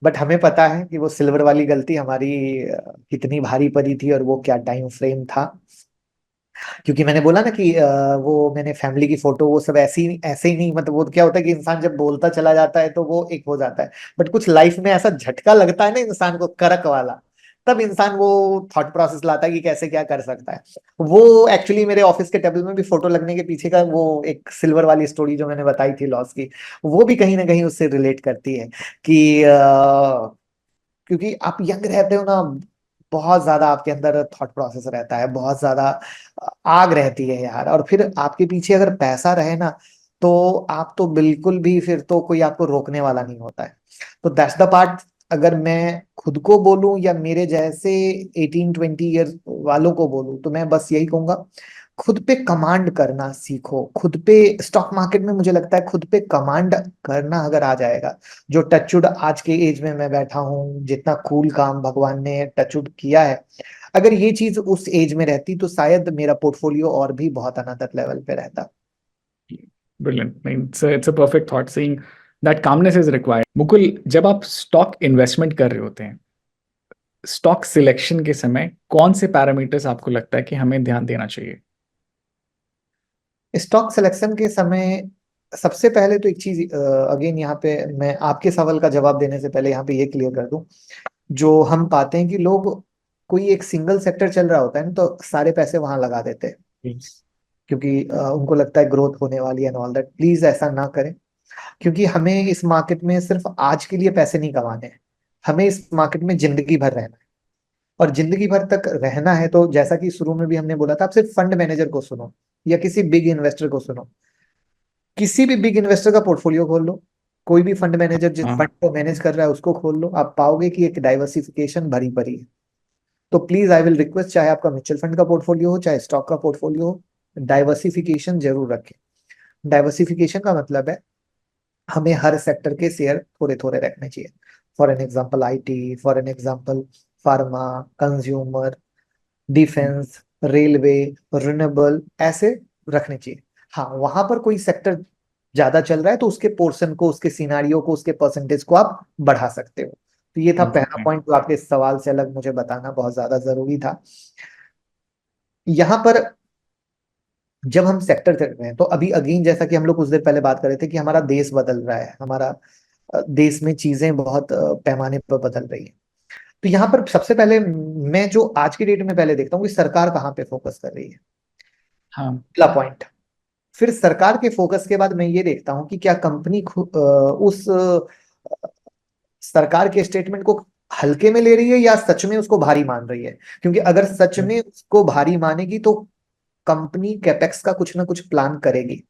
बट हमें पता है कि वो सिल्वर वाली गलती हमारी कितनी भारी पड़ी थी और वो क्या टाइम फ्रेम था। क्योंकि मैंने बोला ना कि वो मैंने फैमिली की फोटो वो सब ऐसे ही नहीं, मतलब वो क्या होता है कि इंसान जब बोलता चला जाता है तो वो एक हो जाता है, बट कुछ लाइफ में ऐसा झटका लगता है ना इंसान को, करक वाला, तब इंसान वो थॉट प्रोसेस लाता है कि कैसे क्या कर सकता है। वो एक्चुअली मेरे ऑफिस के टेबल में भी फोटो लगने के पीछे का वो एक सिल्वर वाली स्टोरी जो मैंने बताई थी लॉस की, वो भी कहीं ना कहीं उससे रिलेट करती है कि क्योंकि आप यंग रहते हो ना, बहुत ज्यादा आपके अंदर थॉट प्रोसेस रहता है, बहुत ज्यादा आग रहती है यार, और फिर आपके पीछे अगर पैसा रहे ना, तो आप तो बिल्कुल भी, फिर तो कोई आपको रोकने वाला नहीं होता है। तो दैट्स द पार्ट। अगर मैं खुद को बोलूं या मेरे जैसे 18-20 ईयर वालों को बोलूं, तो मैं बस यही कहूंगा, खुद पे कमांड करना सीखो। खुद पे, स्टॉक मार्केट में मुझे लगता है खुद पे कमांड करना अगर आ जाएगा, जो टचवुड आज के एज में मैं बैठा हूँ, जितना कूल काम भगवान ने टचवुड किया है, अगर ये चीज उस एज में रहती तो शायद मेरा पोर्टफोलियो और भी बहुत अनदर लेवल पे रहता। Brilliant. It's a perfect thought saying that calmness is required. Mukul, जब आप स्टॉक इन्वेस्टमेंट कर रहे होते हैं, स्टॉक सिलेक्शन के समय कौन से पैरामीटर्स आपको लगता है कि हमें ध्यान देना चाहिए? स्टॉक सिलेक्शन के समय सबसे पहले तो एक चीज, अगेन यहाँ पे मैं आपके सवाल का जवाब देने से पहले यहाँ पे ये क्लियर कर दूं, जो हम पाते हैं कि लोग, कोई एक सिंगल सेक्टर चल रहा होता है ना, तो सारे पैसे वहां लगा देते हैं, क्योंकि उनको लगता है ग्रोथ होने वाली है एंड ऑल दैट। प्लीज ऐसा ना करें, क्योंकि हमें इस मार्केट में सिर्फ आज के लिए पैसे नहीं कमाने हैं, हमें इस मार्केट में जिंदगी भर रहना है। और जिंदगी भर तक रहना है तो जैसा कि शुरू में भी हमने बोला था, आप सिर्फ फंड मैनेजर को सुनो या किसी बिग इन्वेस्टर को सुनो, किसी भी बिग इन्वेस्टर का पोर्टफोलियो खोल लो, कोई भी फंड मैनेजर जिस हाँ। फंड को मैनेज कर रहा है उसको खोल लो, आप पाओगे कि एक डाइवर्सिफिकेशन भरी पड़ी है। तो प्लीज आई विल रिक्वेस्ट, चाहे आपका म्यूचुअल फंड का पोर्टफोलियो हो चाहे स्टॉक का पोर्टफोलियो हो, डाइवर्सिफिकेशन जरूर रखें। डाइवर्सिफिकेशन का मतलब है हमें हर सेक्टर के शेयर थोड़े थोड़े रखने चाहिए। For an example IT, for an example pharma, consumer, defence, railway, renewable, ऐसे रखने चाहिए। हाँ, वहां पर कोई सेक्टर ज्यादा चल रहा है तो उसके पोर्शन को, उसके सिनारियो को, उसके परसेंटेज को आप बढ़ा सकते हो। तो ये था पहला ओके। पॉइंट, जो आपके सवाल से अलग मुझे बताना बहुत ज्यादा जरूरी था। यहाँ पर जब हम सेक्टर चल रहे हैं तो अभी अगेन, जैसा कि हम लोग कुछ देर पहले बात कर रहे थे कि हमारा देश बदल रहा है, हमारा देश में चीजें बहुत पैमाने पर बदल रही है। तो यहाँ पर सबसे पहले मैं जो आज की डेट में पहले देखता हूँ कि सरकार कहाँ पे फोकस कर रही है, हाँ। पहला पॉइंट। फिर सरकार के फोकस के बाद मैं ये देखता हूँ कि क्या कंपनी उस सरकार के स्टेटमेंट को हल्के में ले रही है या सच में उसको भारी मान रही है। क्योंकि अगर सच में उसको भारी मानेगी तो कंपनी कैपेक्स का कुछ ना कुछ प्लान करेगी।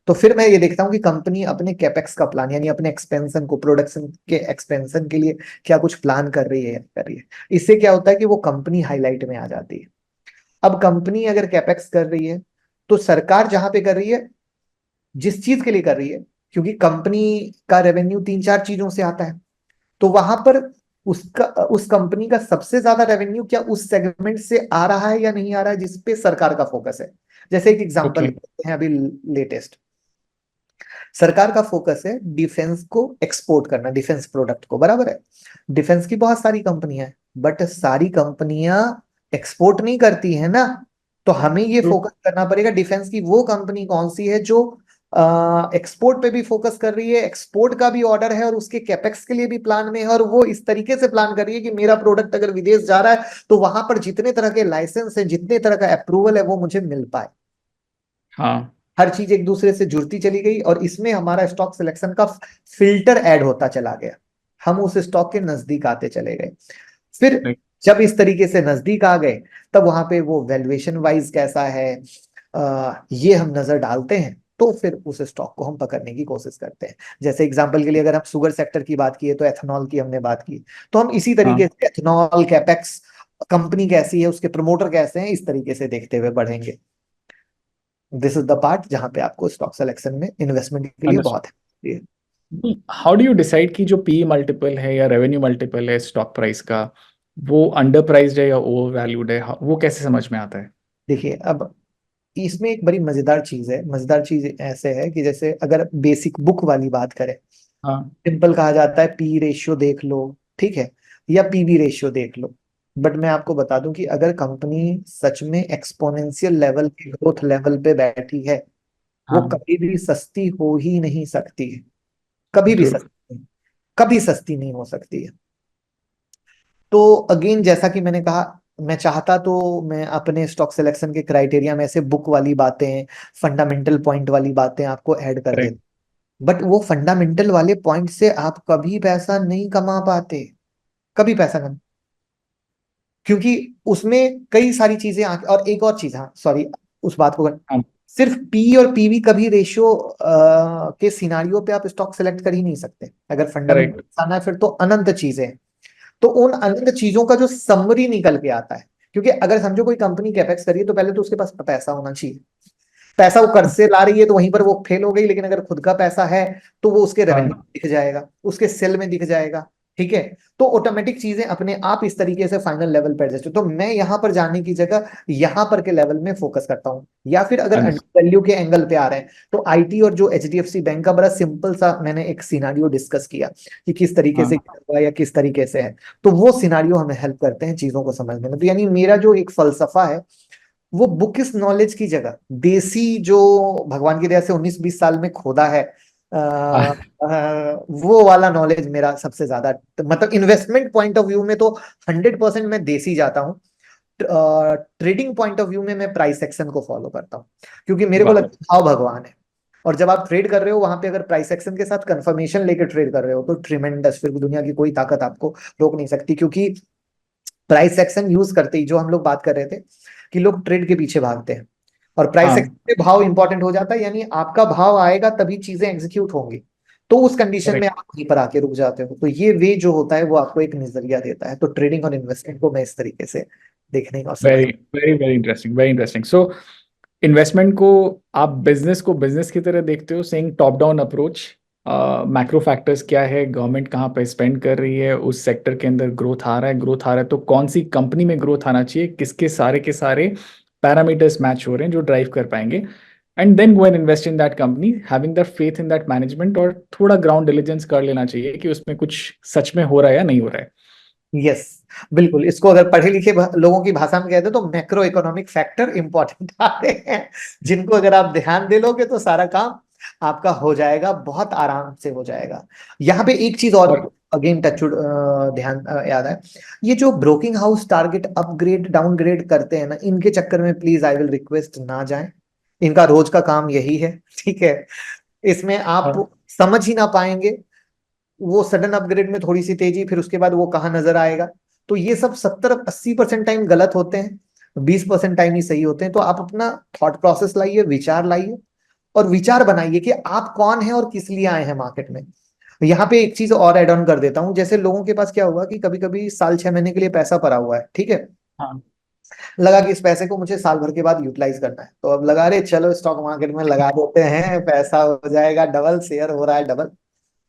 तो फिर मैं ये देखता हूँ कि कंपनी अपने कैपेक्स का प्लान, यानी अपने एक्सपेंशन को, प्रोडक्शन के एक्सपेंशन के लिए क्या कुछ प्लान कर रही है या कर रही है। इससे क्या होता है कि वो कंपनी हाईलाइट में आ जाती है। अब कंपनी अगर कैपेक्स कर रही है, तो सरकार जहां पे कर रही है, जिस चीज के लिए कर रही है, क्योंकि कंपनी का रेवेन्यू तीन चार चीजों से आता है, तो वहां पर उसका, उस कंपनी का सबसे ज्यादा रेवेन्यू क्या उस सेगमेंट से आ रहा है या नहीं आ रहा है, जिसपे सरकार का फोकस है। जैसे एक एग्जांपल ओके। लेते हैं अभी लेटेस्ट, सरकार का फोकस है डिफेंस को एक्सपोर्ट करना, डिफेंस प्रोडक्ट को, बराबर है। डिफेंस की बहुत सारी कंपनियां हैं, बट सारी कंपनियां एक्सपोर्ट नहीं करती है ना। तो हमें ये फोकस करना पड़ेगा डिफेंस की वो कंपनी कौन सी है जो एक्सपोर्ट पे भी फोकस कर रही है, एक्सपोर्ट का भी ऑर्डर है और उसके कैपेक्स के लिए भी प्लान में है, और वो इस तरीके से प्लान कर रही है कि मेरा प्रोडक्ट अगर विदेश जा रहा है तो वहां पर जितने तरह के लाइसेंस है, जितने तरह का अप्रूवल है, वो मुझे मिल पाए। हाँ। हर चीज एक दूसरे से जुड़ती चली गई और इसमें हमारा स्टॉक सिलेक्शन का फिल्टर ऐड होता चला गया, हम उस स्टॉक के नजदीक आते चले गए। फिर जब इस तरीके से नजदीक आ गए, तब वहां पे वो वैल्यूएशन वाइज कैसा है, ये हम नजर डालते हैं। तो फिर उस स्टॉक को हम पकड़ने की कोशिश करते हैं। जैसे एग्जांपल के लिए अगर हम शुगर सेक्टर की बात किए तो एथेनॉल की हमने बात की, तो हम इसी तरीके हाँ, से एथेनॉल कैपेक्स कंपनी कैसी है, उसके प्रमोटर कैसे हैं, इस तरीके से देखते हुए बढ़ेंगे। दिस इज द पार्ट जहां पे आपको स्टॉक सिलेक्शन में इन्वेस्टमेंट के लिए बहुत है। हाउ डू यू डिसाइड कि जो पी मल्टीपल है या रेवेन्यू मल्टीपल है स्टॉक प्राइस का, वो अंडर प्राइस्ड है या ओवर वैल्यूड है, वो कैसे समझ में आता है? देखिए, अब इसमें एक बड़ी मजेदार चीज है। मजेदार चीज ऐसे है कि जैसे अगर बेसिक बुक वाली बात करें, हाँ, सिंपल कहा जाता है पी रेशियो देख लो, ठीक है, या पीबी रेशियो देख लो। बट मैं आपको बता दूं कि अगर कंपनी सच में एक्सपोनेंशियल लेवल के ग्रोथ लेवल पे बैठी है, वो हाँ, कभी भी सस्ती हो ही नहीं सकती है। कभी भी ट्रू, सस्ती नहीं, कभी सस्ती नहीं हो सकती है। तो अगेन जैसा कि मैंने कहा, मैं चाहता तो मैं अपने स्टॉक सिलेक्शन के क्राइटेरिया में से बुक वाली बातें, फंडामेंटल पॉइंट वाली बातें आपको ऐड कर करेक्ट, देता, बट वो फंडामेंटल वाले पॉइंट से आप कभी पैसा नहीं कमा पाते, कभी पैसा कम, क्योंकि उसमें कई सारी चीजें और एक और चीज, हाँ सॉरी, उस बात को हाँ, सिर्फ पी और पीवी कभी रेशियो के सिनारियो पे आप स्टॉक सेलेक्ट कर ही नहीं सकते। अगर करेक्ट, फंडामेंटल आना है फिर तो अनंत चीजें हैं। तो उन अनंत चीजों का जो समरी निकल के आता है, क्योंकि अगर समझो कोई कंपनी कैपेक्स करी है तो पहले तो उसके पास पैसा होना चाहिए। पैसा वो कर्ज से ला रही है तो वहीं पर वो फेल हो गई, लेकिन अगर खुद का पैसा है तो वो उसके रेवेन्यू हाँ, में दिख जाएगा, उसके सेल में दिख जाएगा, ठीक है। तो ऑटोमेटिक चीजें अपने आप इस तरीके से फाइनल लेवल पर एडजस्ट। तो मैं यहां पर जाने की जगह यहां पर के लेवल में फोकस करता हूं। या फिर अगर अंडरस्टूड, वैल्यू के एंगल पे आ रहे हैं तो आईटी और जो एचडीएफसी बैंक का बड़ा सिंपल सा मैंने एक सिनारियो डिस्कस किया कि किस तरीके से हाँ, हुआ या किस तरीके से है। तो वो सिनारियो हमें हेल्प करते हैं चीजों को समझने में। तो यानी मेरा जो एक फलसफा है, वो बुकिश नॉलेज की जगह देसी जो भगवान की दया से 19-20 साल में खोदा है, हाँ, वो वाला नॉलेज मेरा सबसे ज्यादा, मतलब इन्वेस्टमेंट पॉइंट ऑफ व्यू में तो 100% मैं देसी जाता हूँ। ट्रेडिंग पॉइंट ऑफ व्यू में मैं प्राइस एक्शन को फॉलो करता हूँ, क्योंकि मेरे को वाह, लगता है भाव भगवान है। और जब आप ट्रेड कर रहे हो वहां पे अगर प्राइस एक्शन के साथ कंफर्मेशन लेके ट्रेड कर रहे हो तो ट्रिमेंडस, फिर दुनिया की कोई ताकत आपको रोक नहीं सकती। क्योंकि प्राइस एक्शन यूज करते ही जो हम लोग बात कर रहे थे कि लोग ट्रेड के पीछे भागते हैं, और प्राइस हाँ, एक्शन में भाव इंपॉर्टेंट हो जाता है, यानी आपका भाव आएगा तभी चीजें एग्जीक्यूट होंगी। तो उस कंडीशन में करेक्ट, आप वहीं पर आके रुक जाते हो। तो ये वे जो होता है वो आपको एक नजरिया देता है। तो ट्रेडिंग और इन्वेस्टमेंट को मैं इस तरीके से देखने और समझ। Very very very interesting, very interesting. So investment को आप बिजनेस को बिजनेस की तरह देखते हो, saying top down approach, macro factors क्या है, गवर्नमेंट कहाँ पे स्पेंड कर रही है, उस सेक्टर के अंदर ग्रोथ आ रहा है, ग्रोथ आ रहा है तो कौन सी कंपनी में ग्रोथ आना चाहिए, किसके सारे के सारे पैरामीटर्स मैच हो रहे हैं जो ड्राइव कर पाएंगे, and then go and invest in that company, having the faith in that management, और थोड़ा ग्राउंड डिलीजेंस कर लेना चाहिए कि उसमें कुछ सच में हो रहा है या नहीं हो रहा है। यस, बिल्कुल। इसको अगर पढ़े लिखे लोगों की भाषा में कहते तो मैक्रो इकोनॉमिक फैक्टर इंपॉर्टेंट आते हैं, जिनको अगर आप ध्यान दे लोगे तो सारा काम आपका हो जाएगा, बहुत आराम से हो जाएगा। यहाँ पे एक चीज और और अगेन टच ध्यान याद है, ये जो broking house target upgrade downgrade करते हैं ना, इनके चक्कर में प्लीज आई विल रिक्वेस्ट ना जाएं। इनका रोज का काम यही है, ठीक है। इसमें आप हाँ, समझ ही ना पाएंगे, वो सडन अपग्रेड में थोड़ी सी तेजी, फिर उसके बाद वो कहाँ नजर आएगा। तो ये सब 70-80% टाइम गलत होते हैं, 20% टाइम ही सही होते हैं। तो आप अपना थॉट प्रोसेस लाइए, विचार लाइए, और विचार बनाइए कि आप कौन है और किस लिए आए हैं मार्केट में। यहाँ पे एक चीज और एड ऑन कर देता हूँ। जैसे लोगों के पास क्या हुआ कि कभी कभी साल 6 महीने के लिए पैसा पड़ा हुआ है, ठीक है, हाँ, लगा कि इस पैसे को मुझे साल भर के बाद यूटिलाइज करना है, तो अब लगा रहे चलो स्टॉक मार्केट में लगा देते हैं, पैसा हो जाएगा डबल, शेयर हो रहा है डबल।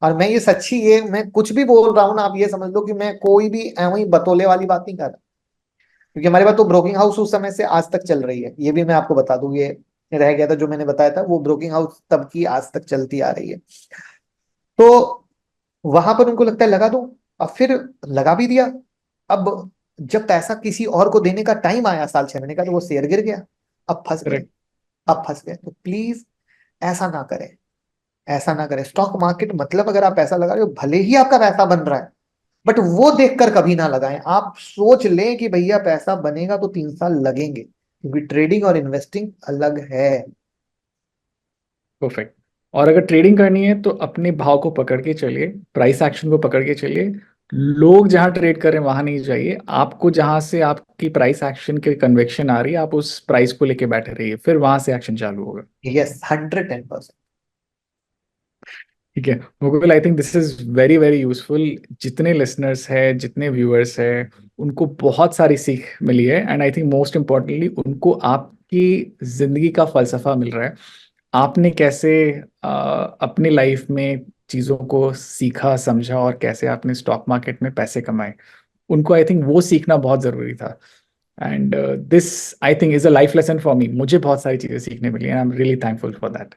और मैं ये सच्ची, ये मैं कुछ भी बोल रहा हूँ ना, आप ये समझ लो कि मैं कोई भी ऐवी बतौले वाली बात नहीं कर रहा, क्योंकि हमारे पास तो ब्रोकिंग हाउस उस समय से आज तक चल रही है। ये भी मैं आपको बता दूं, ये रह गया था जो मैंने बताया था, वो ब्रोकिंग हाउस तब की आज तक चलती आ रही है। तो वहां पर उनको लगता है लगा दूं, अब फिर लगा भी दिया। अब जब पैसा किसी और को देने का टाइम आया साल 6 महीने का, तो वो शेयर गिर गया। अब फंस गए, करेक्ट, अब फंस गए। तो प्लीज ऐसा ना करें, ऐसा ना करें। स्टॉक मार्केट मतलब अगर आप पैसा लगा रहे हो, भले ही आपका पैसा बन रहा है, बट वो देखकर कभी ना लगाएं। आप सोच लें कि भैया पैसा बनेगा तो 3 साल लगेंगे, क्योंकि ट्रेडिंग और इन्वेस्टिंग अलग है। परफेक्ट। और अगर ट्रेडिंग करनी है तो अपने भाव को पकड़ के चलिए, प्राइस एक्शन को पकड़ के चलिए, लोग जहां ट्रेड कर रहे हैं वहां नहीं जाइए, आपको जहां से आपकी प्राइस एक्शन की कन्विक्शन आ रही है आप उस प्राइस को लेके बैठे रहिए, फिर वहां से एक्शन चालू होगा। यस, 110%। ठीक है Mukul, I think this is very very useful. जितने लिसनर्स हैं, जितने व्यूअर्स हैं, उनको बहुत सारी सीख मिली है, and I think most importantly उनको आपकी जिंदगी का फलसफा मिल रहा है। आपने कैसे अपनी लाइफ में चीज़ों को सीखा समझा और कैसे आपने स्टॉक मार्केट में पैसे कमाए, उनको आई थिंक वो सीखना बहुत ज़रूरी था। And this I think is a life lesson for me. मुझे बहुत सारी चीज़ें सीखने मिली, and I am really thankful for that.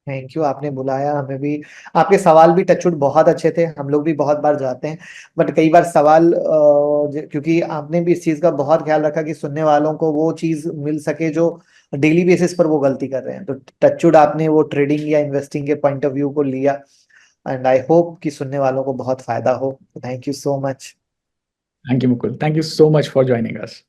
Thank you, आपने बुलाया हमें भी। आपके सवाल भी टचवुड बहुत अच्छे थे, हम लोग भी बहुत बार जाते हैं, बट कई बार सवाल क्योंकि आपने भी इस चीज का बहुत ख्याल रखा कि सुनने वालों को वो चीज मिल सके जो डेली बेसिस पर वो गलती कर रहे हैं, तो टचवुड आपने वो ट्रेडिंग या इन्वेस्टिंग के पॉइंट ऑफ व्यू को लिया, एंड आई होप कि सुनने वालों को बहुत फायदा हो। Thank you so much. Thank you Mukul, thank you so much for joining us.